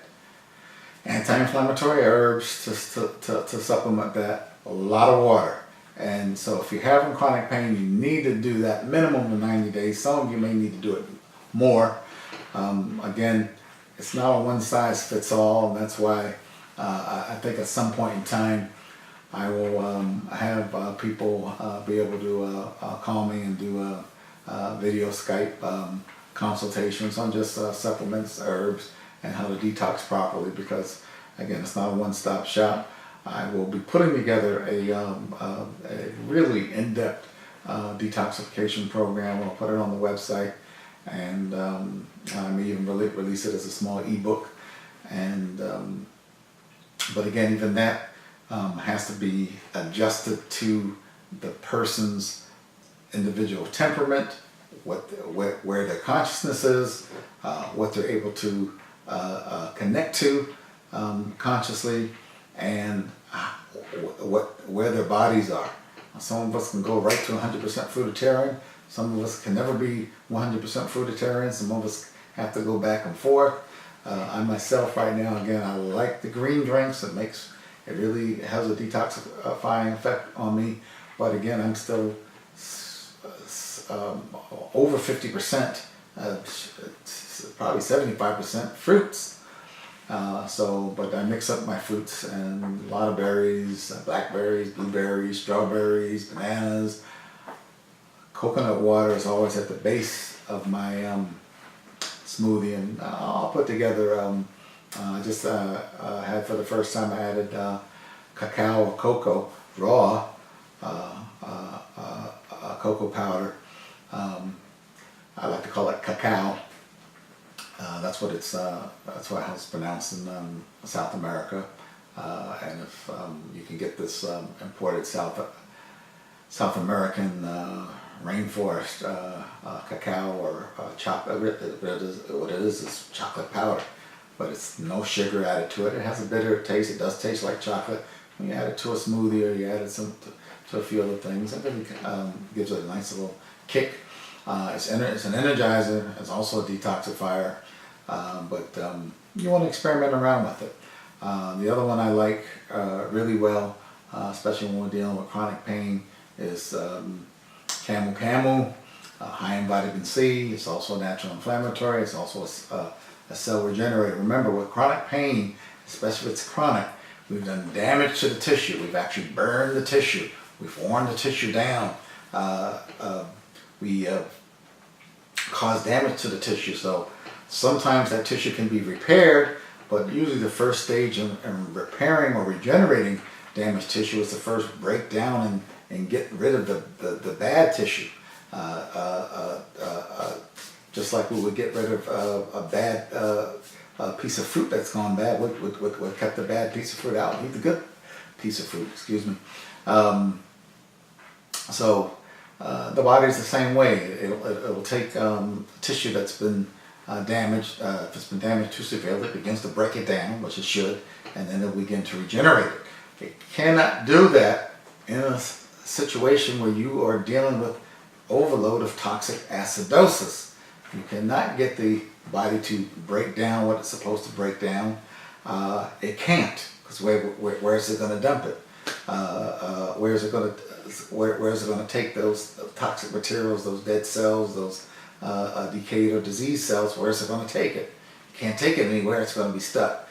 anti-inflammatory herbs to supplement that, a lot of water. And so if you're having chronic pain, you need to do that minimum of 90 days. Some of you may need to do it more. Again, it's not a one-size-fits-all, and that's why I think at some point in time I will have people be able to call me and do a video Skype consultations on just supplements, herbs, and how to detox properly, because again, it's not a one-stop shop. I will be putting together a really in-depth detoxification program. I'll put it on the website, and I may even release it as a small ebook. And but again, even that has to be adjusted to the person's individual temperament, where their consciousness is, what they're able to connect to consciously, and where their bodies are. Some of us can go right to 100% fruitarian. Some of us can never be 100% fruitarian. Some of us have to go back and forth. I myself right now, again, I like the green drinks. It really has a detoxifying effect on me. But again, I'm still over 50%, probably 75% fruits. But I mix up my fruits, and a lot of berries, blackberries, blueberries, strawberries, bananas. Coconut water is always at the base of my smoothie, and I'll put together, I just had for the first time, I added cacao or cocoa, raw cocoa powder. I like to call it cacao. That's what it's pronounced in South America. And if you can get this imported South American rainforest cacao or chocolate, what it is chocolate powder, but it's no sugar added to it. It has a bitter taste. It does taste like chocolate. When you add it to a smoothie, or you add it to a few other things, it really gives it a nice little kick. It's an energizer. It's also a detoxifier, but you want to experiment around with it. The other one I like really well, especially when we're dealing with chronic pain, is Camel, high in vitamin C. It's also a natural inflammatory. It's also a cell regenerator. Remember, with chronic pain, especially if it's chronic, we've done damage to the tissue. We've actually burned the tissue. We've worn the tissue down. We cause damage to the tissue. So sometimes that tissue can be repaired, but usually the first stage in repairing or regenerating damaged tissue is to first break down and get rid of the bad tissue. Just like we would get rid of a bad piece of fruit that's gone bad, what kept the bad piece of fruit out? Leave the good piece of fruit, excuse me. So the body's the same way. It'll take tissue that's been damaged. If it's been damaged too severely, it begins to break it down, which it should, and then it'll begin to regenerate it. It cannot do that in a situation where you are dealing with overload of toxic acidosis. You cannot get the body to break down what it's supposed to break down. It can't, because where is it going to dump it? Where is it going to take those toxic materials, those dead cells, those decayed or diseased cells? Where is it going to take it? You can't take it anywhere. It's going to be stuck.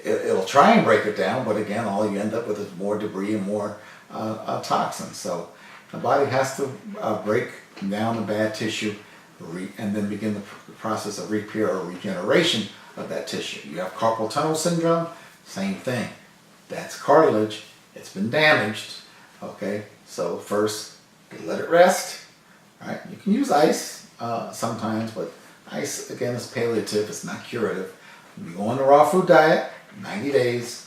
It'll try and break it down, but again, all you end up with is more debris and more toxins. So the body has to break down the bad tissue and then begin the process of repair or regeneration of that tissue. You have carpal tunnel syndrome, same thing. That's cartilage. It's been damaged. Okay, so first let it rest. Right? You can use ice sometimes, but ice again is palliative. It's not curative. You go on the raw food diet, 90 days.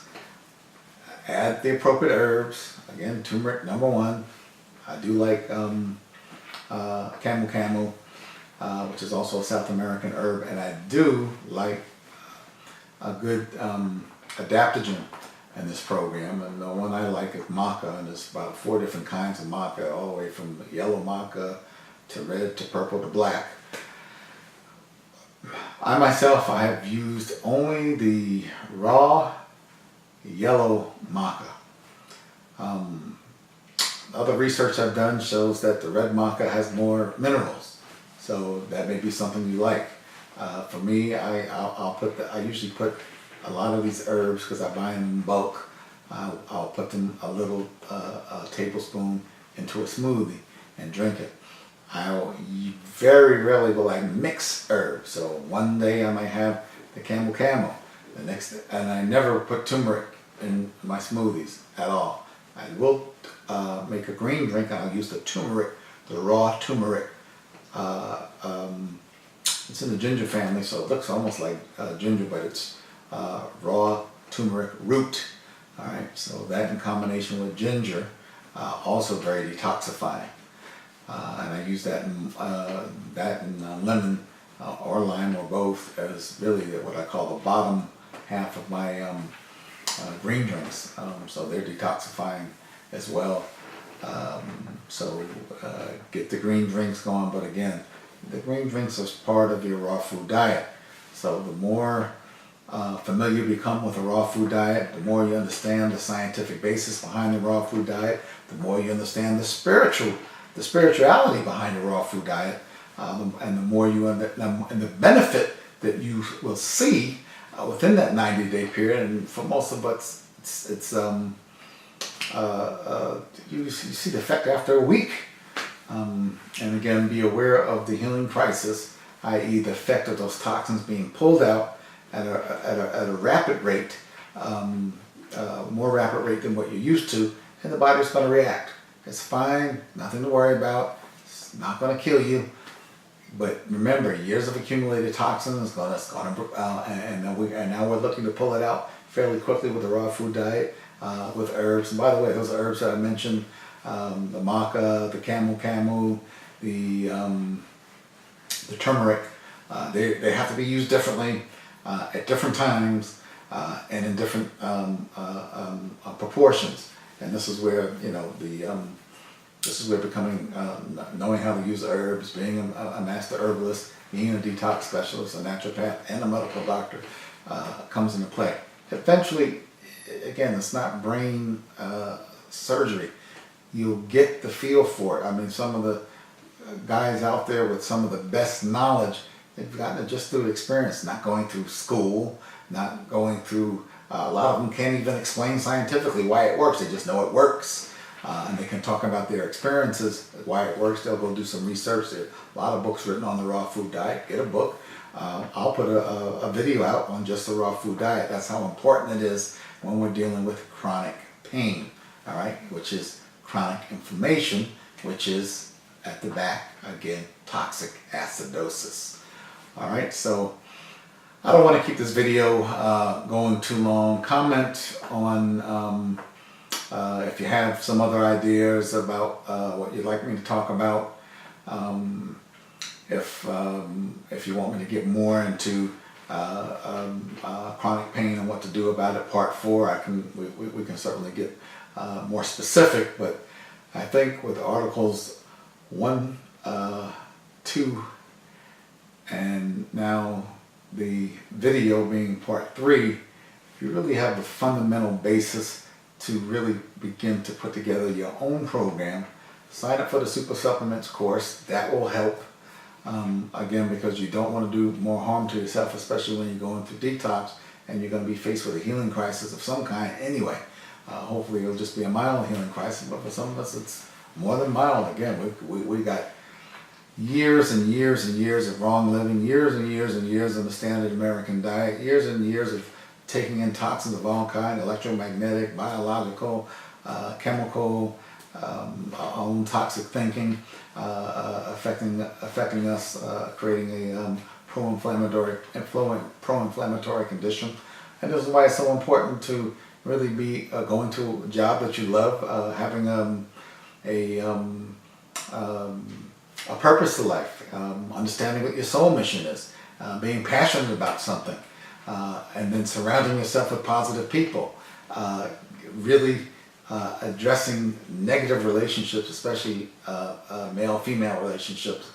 Add the appropriate herbs. Again, turmeric, number one. I do like camel, which is also a South American herb, and I do like a good adaptogen in this program. And the one I like is maca, and there's about 4 different kinds of maca, all the way from yellow maca to red to purple to black. I myself, I have used only the raw yellow maca. Other research I've done shows that the red maca has more minerals, so that may be something you like. For me, I usually put a lot of these herbs, because I buy them in bulk. I'll put them a little tablespoon into a smoothie and drink it. Very rarely will I mix herbs. So one day I might have the camel, the next, and I never put turmeric in my smoothies at all. I will make a green drink, and I'll use the turmeric, the raw turmeric. It's in the ginger family, so it looks almost like ginger, but it's raw turmeric root. All right, so that in combination with ginger, also very detoxifying. And I use that in lemon or lime or both as really what I call the bottom half of my green drinks. So they're detoxifying as well. Get the green drinks going, but again, the green drinks are part of your raw food diet. So the more familiar you become with a raw food diet, the more you understand the scientific basis behind the raw food diet, the more you understand the spirituality behind the raw food diet, and the more you and the benefit that you will see within that 90-day period. And for most of us, you see the effect after a week. And again, be aware of the healing crisis, i.e. the effect of those toxins being pulled out at a rapid rate, more rapid rate than what you're used to, and the body's going to react. It's fine, nothing to worry about, it's not going to kill you. But remember, years of accumulated toxins and now we're looking to pull it out fairly quickly with the raw food diet, with herbs. And by the way, those herbs that I mentioned, the maca, the camu, the turmeric, they have to be used differently at different times and in different proportions. And this is where this is where becoming knowing how to use herbs, being a master herbalist, being a detox specialist, a naturopath, and a medical doctor comes into play. Eventually, again, it's not brain surgery. You'll get the feel for it. I mean, some of the guys out there with some of the best knowledge, they've gotten it just through experience, not going through school, not going through, a lot of them can't even explain scientifically why it works. They just know it works. And they can talk about their experiences, why it works. They'll go do some research. There are a lot of books written on the raw food diet. Get a book. I'll put a video out on just the raw food diet. That's how important it is when we're dealing with chronic pain, all right, which is chronic inflammation, which is at the back, again, toxic acidosis. All right, so I don't want to keep this video going too long. Comment on if you have some other ideas about what you'd like me to talk about. If you want me to get more into chronic pain and what to do about it, part 4, we can certainly get more specific. But I think with articles 1, 2, and now the video being part 3, you really have the fundamental basis to really begin to put together your own program. Sign up for the Super Supplements course. That will help. Again, because you don't want to do more harm to yourself, especially when you're going through detox and you're going to be faced with a healing crisis of some kind anyway. Hopefully it'll just be a mild healing crisis, but for some of us it's more than mild. Again, we got years and years and years of wrong living, years and years and years of the standard American diet, years and years of taking in toxins of all kinds, electromagnetic, biological, chemical, our own toxic thinking, affecting us, creating a pro-inflammatory condition. And this is why it's so important to really be going to a job that you love, having a purpose to life, understanding what your soul mission is, being passionate about something, and then surrounding yourself with positive people, really addressing negative relationships, especially male-female relationships,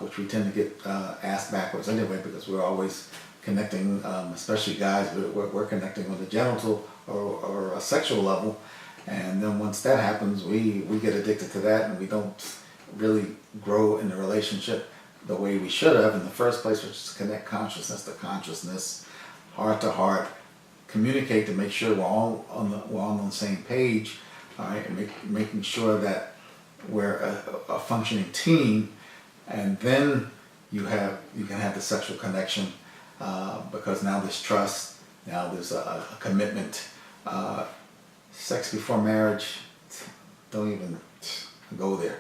which we tend to get asked backwards anyway, because we're always connecting, especially guys, we're connecting on the genital or a sexual level, and then once that happens, we get addicted to that, and we don't really grow in the relationship the way we should have in the first place, which is connect consciousness to consciousness, heart to heart, communicate to make sure we're all on the same page, all right, and making sure that we're a functioning team, and then you can have the sexual connection, because now there's trust, now there's a commitment, Sex before marriage, don't even go there.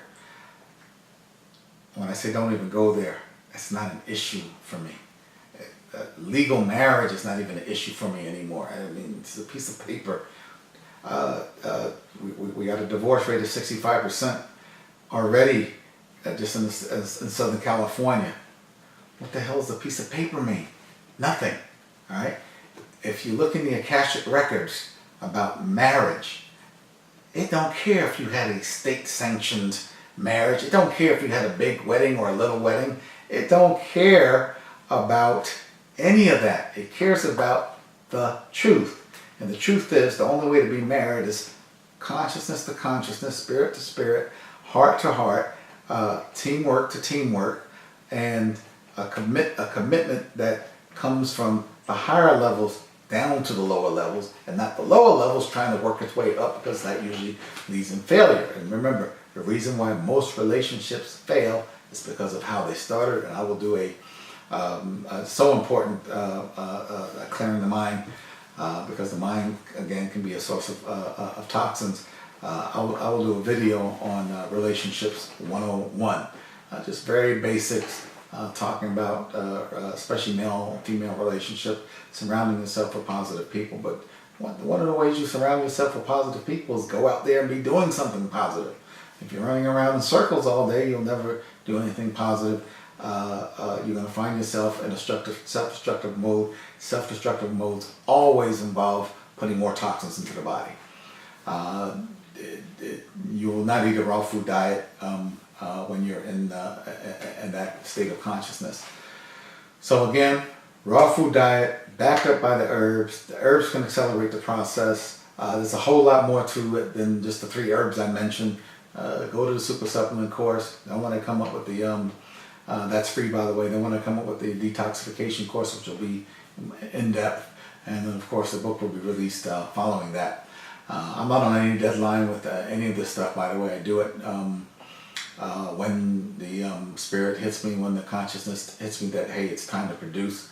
When I say don't even go there, it's not an issue for me. Legal marriage is not even an issue for me anymore. I mean, it's a piece of paper. We got a divorce rate of 65% already, just in Southern California. What the hell does a piece of paper mean? Nothing. All right. If you look in the Akashic records about marriage, it don't care if you had a state-sanctioned marriage. It don't care if you had a big wedding or a little wedding. It don't care about any of that. It cares about the truth. And the truth is, the only way to be married is consciousness to consciousness, spirit to spirit, heart to heart, teamwork to teamwork, and a commitment that comes from the higher levels down to the lower levels, and not the lower levels trying to work its way up, because that usually leads in failure. And remember, the reason why most relationships fail is because of how they started. And I will do so important clearing the mind, because the mind again can be a source of toxins. I will do a video on relationships 101, just very basics, talking about especially male and female relationship, surrounding yourself with positive people. But one of the ways you surround yourself with positive people is go out there and be doing something positive. If you're running around in circles all day, you'll never do anything positive. You're going to find yourself in a self-destructive mode. Self-destructive modes always involve putting more toxins into the body. You will not eat a raw food diet when you're in that state of consciousness. So again, raw food diet backed up by the herbs. The herbs can accelerate the process. There's a whole lot more to it than just the 3 herbs I mentioned. Go to the super supplement course. Then when I come up with the that's free, by the way. Then when I come up with the detoxification course, which will be in depth, and then of course the book will be released following that. I'm not on any deadline with any of this stuff, by the way. I do it when the spirit hits me, when the consciousness hits me that, hey, it's time to produce.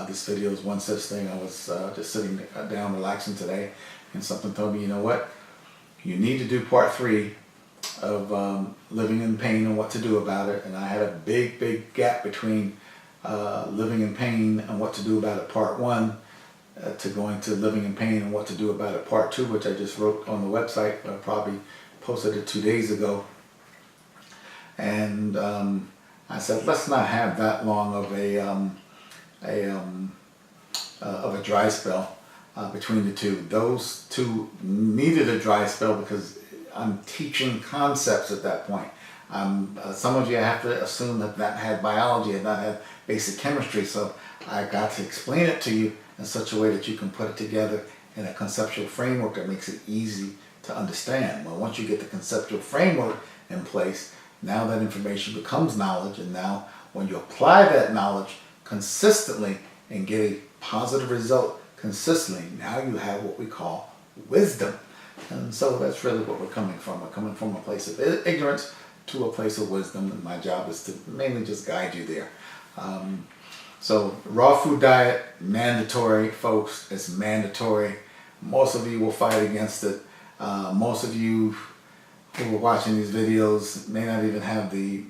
This video is one such thing. I was just sitting down relaxing today, and something told me, you know what, you need to do part 3 of living in pain and what to do about it. And I had a big gap between living in pain and what to do about it part 1 to going to living in pain and what to do about it part 2, which I just wrote on the website. I probably posted it 2 days ago. And I said, let's not have that long of a dry spell between the two. Those two needed a dry spell because I'm teaching concepts at that point. Some of you have to assume that had biology and not had basic chemistry, so I got to explain it to you in such a way that you can put it together in a conceptual framework that makes it easy to understand. Well, once you get the conceptual framework in place, now that information becomes knowledge, and now when you apply that knowledge consistently and get a positive result consistently, now you have what we call wisdom. And so that's really what we're coming from. We're coming from a place of ignorance to a place of wisdom, and my job is to mainly just guide you there. So raw food diet, mandatory, folks. It's mandatory. Most of you will fight against it. Most of you who are watching these videos may not even have the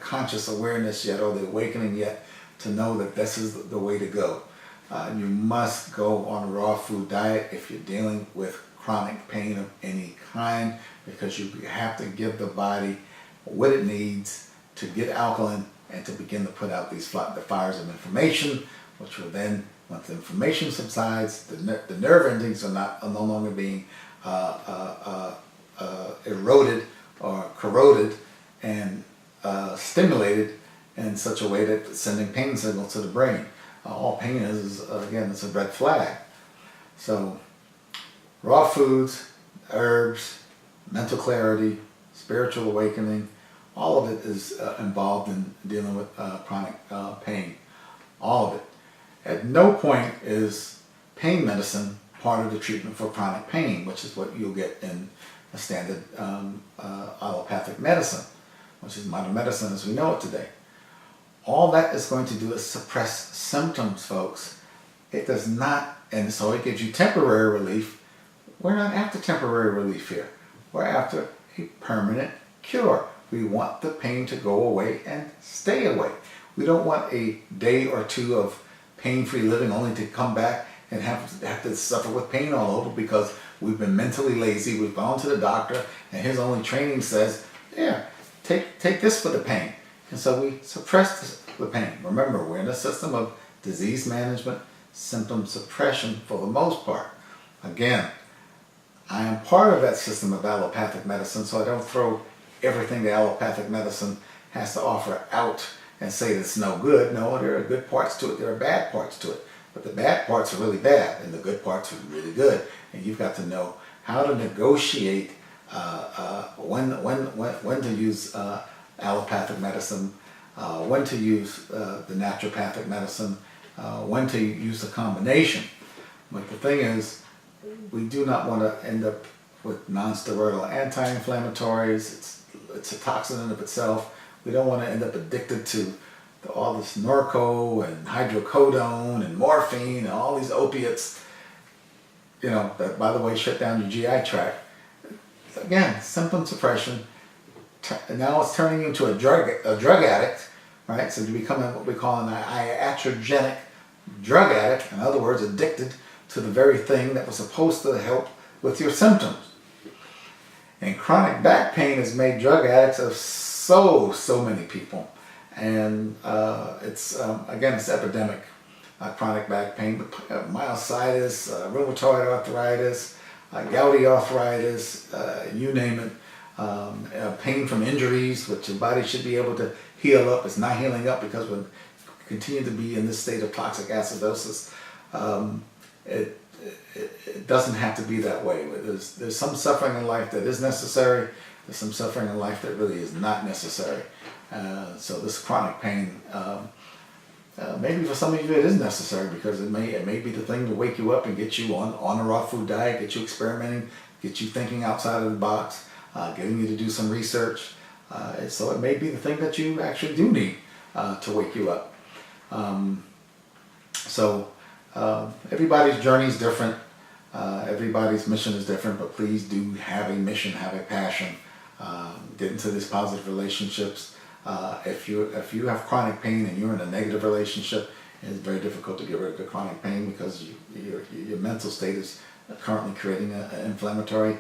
conscious awareness yet, or the awakening yet, to know that this is the way to go. You must go on a raw food diet if you're dealing with chronic pain of any kind, because you have to give the body what it needs to get alkaline and to begin to put out these the fires of inflammation, which will then, once the inflammation subsides, the nerve endings are no longer being eroded or corroded and stimulated in such a way that it's sending pain signals to the brain. All pain is again, it's a red flag. So raw foods, herbs, mental clarity, spiritual awakening, all of it is involved in dealing with chronic pain. All of it. At no point is pain medicine part of the treatment for chronic pain, which is what you'll get in a standard allopathic medicine, which is modern medicine as we know it today. All that is going to do is suppress symptoms, folks. It does not and so it gives you temporary relief. We're not after temporary relief here. We're after a permanent cure. We want the pain to go away and stay away. We don't want a day or two of pain-free living only to come back and have to suffer with pain all over because we've been mentally lazy. We've gone to the doctor and his only training says, yeah, take this for the pain. And so we suppress the pain. Remember, we're in a system of disease management, symptom suppression for the most part. Again, I am part of that system of allopathic medicine, so I don't throw everything that allopathic medicine has to offer out and say it's no good. No, there are good parts to it, there are bad parts to it. But the bad parts are really bad and the good parts are really good. And you've got to know how to negotiate when to use allopathic medicine, when to use the naturopathic medicine, when to use a combination. But the thing is, we do not want to end up with non-steroidal anti-inflammatories. It's a toxin in of itself. We don't want to end up addicted to all this Norco and hydrocodone and morphine and all these opiates, you know, that, by the way, shut down your GI tract. Again, symptom suppression. Now it's turning you into a drug addict, right? So you become what we call an iatrogenic drug addict. In other words, addicted to the very thing that was supposed to help with your symptoms. And chronic back pain has made drug addicts of so many people. And it's, again, it's epidemic. Chronic back pain, myositis, rheumatoid arthritis, gouty arthritis, you name it. Pain from injuries, which your body should be able to heal up. It's not healing up because we continue to be in this state of toxic acidosis. It doesn't have to be that way. There's some suffering in life that is necessary. There's some suffering in life that really is not necessary. So this chronic pain, maybe for some of you it is necessary because it may be the thing to wake you up and get you on a raw food diet, get you experimenting, get you thinking outside of the box, getting you to do some research. So it may be the thing that you actually do need to wake you up. Everybody's journey is different. Everybody's mission is different, but please do have a mission, have a passion. Get into these positive relationships. If you have chronic pain and you're in a negative relationship, it's very difficult to get rid of the chronic pain because your mental state is currently creating an inflammatory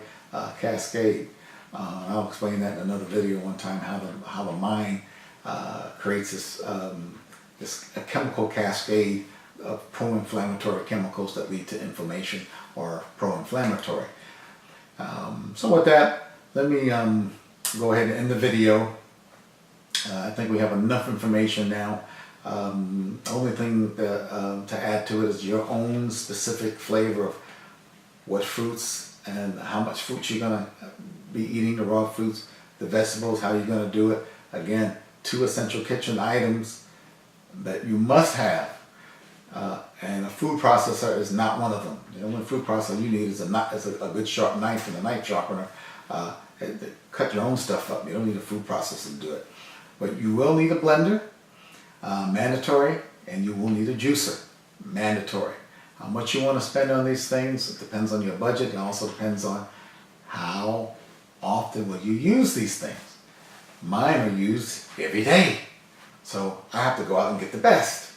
cascade. I'll explain that in another video one time, how the mind creates this chemical cascade of pro-inflammatory chemicals that lead to inflammation or pro-inflammatory. So with that, let me go ahead and end the video. I think we have enough information now. Only thing to add to it is your own specific flavor of what fruits and how much fruit you're going to be eating, the raw fruits, the vegetables, how you're going to do it. Again, 2 essential kitchen items that you must have. And a food processor is not one of them. The only food processor you need is a good sharp knife and a knife sharpener. Cut your own stuff up. You don't need a food processor to do it. But you will need a blender, mandatory, and you will need a juicer, mandatory. How much you want to spend on these things, it depends on your budget. It also depends on how often will you use these things. Mine are used every day. So I have to go out and get the best.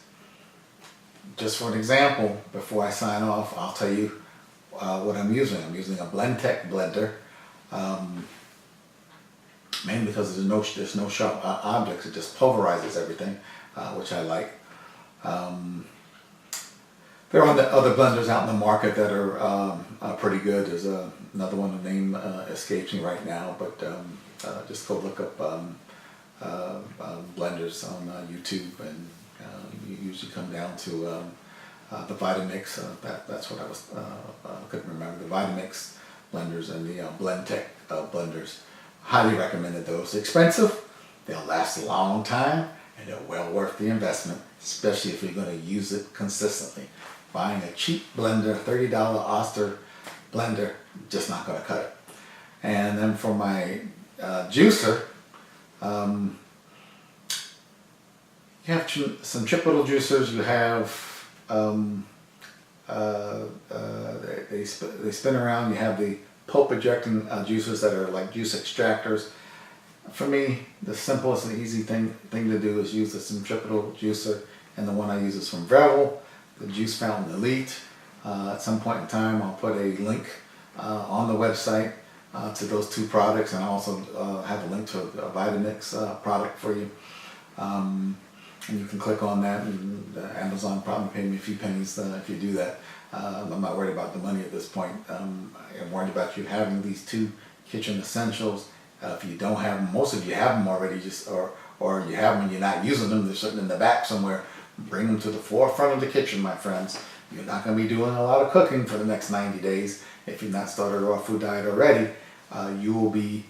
Just for an example, before I sign off, I'll tell you what I'm using. I'm using a Blendtec blender, mainly because there's no sharp objects. It just pulverizes everything, which I like. There are other blenders out in the market that are pretty good. There's another one, the name escapes me right now, but just go look up blenders on YouTube, and you usually come down to the Vitamix. That's what I was couldn't remember. The Vitamix blenders and the Blendtec blenders. Highly recommended those. Expensive, they'll last a long time, and they're well worth the investment, especially if you're going to use it consistently. Buying a cheap blender, $30 Oster blender, just not going to cut it. And then for my juicer, you have some chip little juicers. You have they spin around. You have the pulp ejecting juicers that are like juice extractors. For me, the simplest and easy thing to do is use the centripetal juicer, and the one I use is from Breville, the Juice Fountain Elite. At some point in time, I'll put a link on the website to those two products, and I also have a link to a Vitamix product for you. And you can click on that, and Amazon probably pay me a few pennies if you do that. I'm not worried about the money at this point. I'm worried about you having these two kitchen essentials. If you don't have them, most of you have them already, or you have them and you're not using them, they're sitting in the back somewhere. Bring them to the forefront of the kitchen, my friends. You're not going to be doing a lot of cooking for the next 90 days. If you've not started a raw food diet already, you will be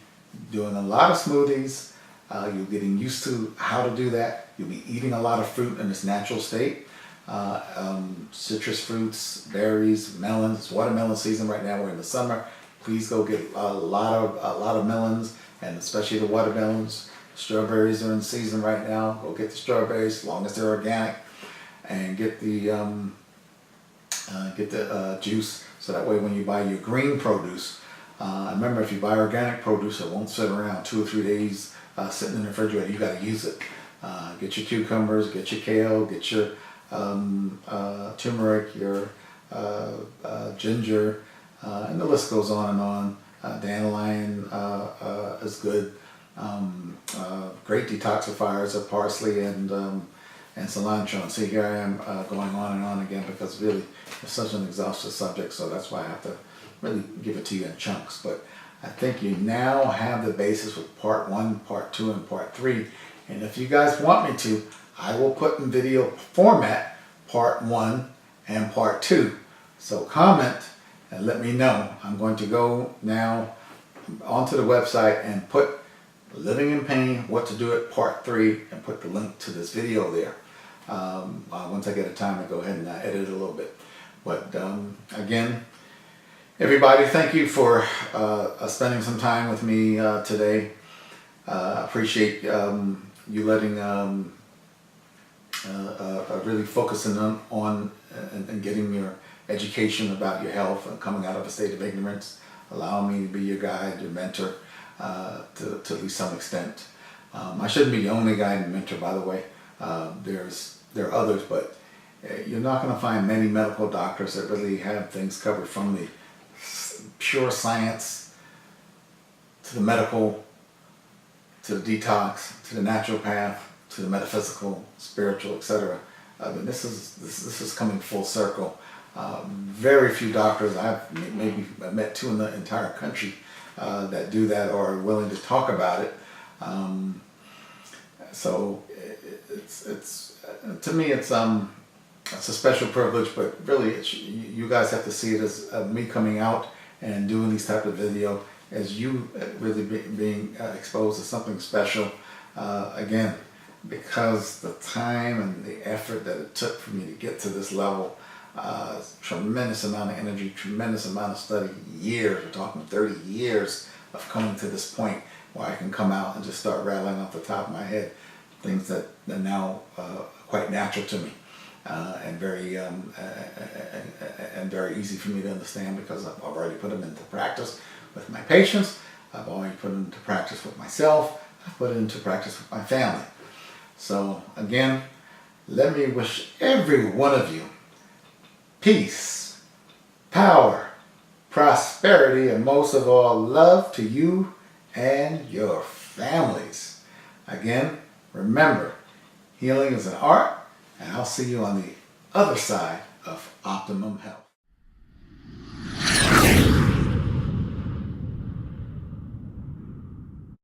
doing a lot of smoothies. You're getting used to how to do that. You'll be eating a lot of fruit in its natural state. Citrus fruits, berries, melons. It's watermelon season right now. We're in the summer. Please go get a lot of melons, and especially the watermelons. Strawberries are in season right now. Go get the strawberries, as long as they're organic, and get the juice, so that way when you buy your green produce, remember, if you buy organic produce, it won't sit around 2 or 3 days sitting in the refrigerator. You got to use it. Get your cucumbers, get your kale, get your turmeric, your ginger, and the list goes on and on. Dandelion is good. Great detoxifiers are parsley and cilantro. And see, here I am going on and on again, because really it's such an exhaustive subject, so that's why I have to really give it to you in chunks. But I think you now have the basis with part 1, part 2, and part 3. And if you guys want me to, I will put in video format part 1 and part 2. So comment and let me know. I'm going to go now onto the website and put Living in Pain, What to Do It, part 3, and put the link to this video there. Once I get a time, I go ahead and edit it a little bit. But again, everybody, thank you for spending some time with me today. I appreciate you letting really focusing on and getting your education about your health and coming out of a state of ignorance, allowing me to be your guide, your mentor, to at least some extent. I shouldn't be the only guide and mentor, by the way. There are others, but you're not going to find many medical doctors that really have things covered from the pure science to the medical, to the detox, to the naturopath, to the metaphysical, spiritual, etc. I mean, this is coming full circle. Very few doctors, I've maybe met 2 in the entire country that do that or are willing to talk about it. So it's to me it's a special privilege, but really you guys have to see it as me coming out and doing these type of video as you really being exposed to something special. Again, because the time and the effort that it took for me to get to this level, tremendous amount of energy, tremendous amount of study, years, we're talking 30 years of coming to this point where I can come out and just start rattling off the top of my head things that are now quite natural to me, and very easy for me to understand, because I've already put them into practice with my patients. I've already put them into practice with myself. I've put it into practice with my family. So again, let me wish every one of you peace, power, prosperity, and most of all, love to you and your families. Again, remember, healing is an art, and I'll see you on the other side of optimum health.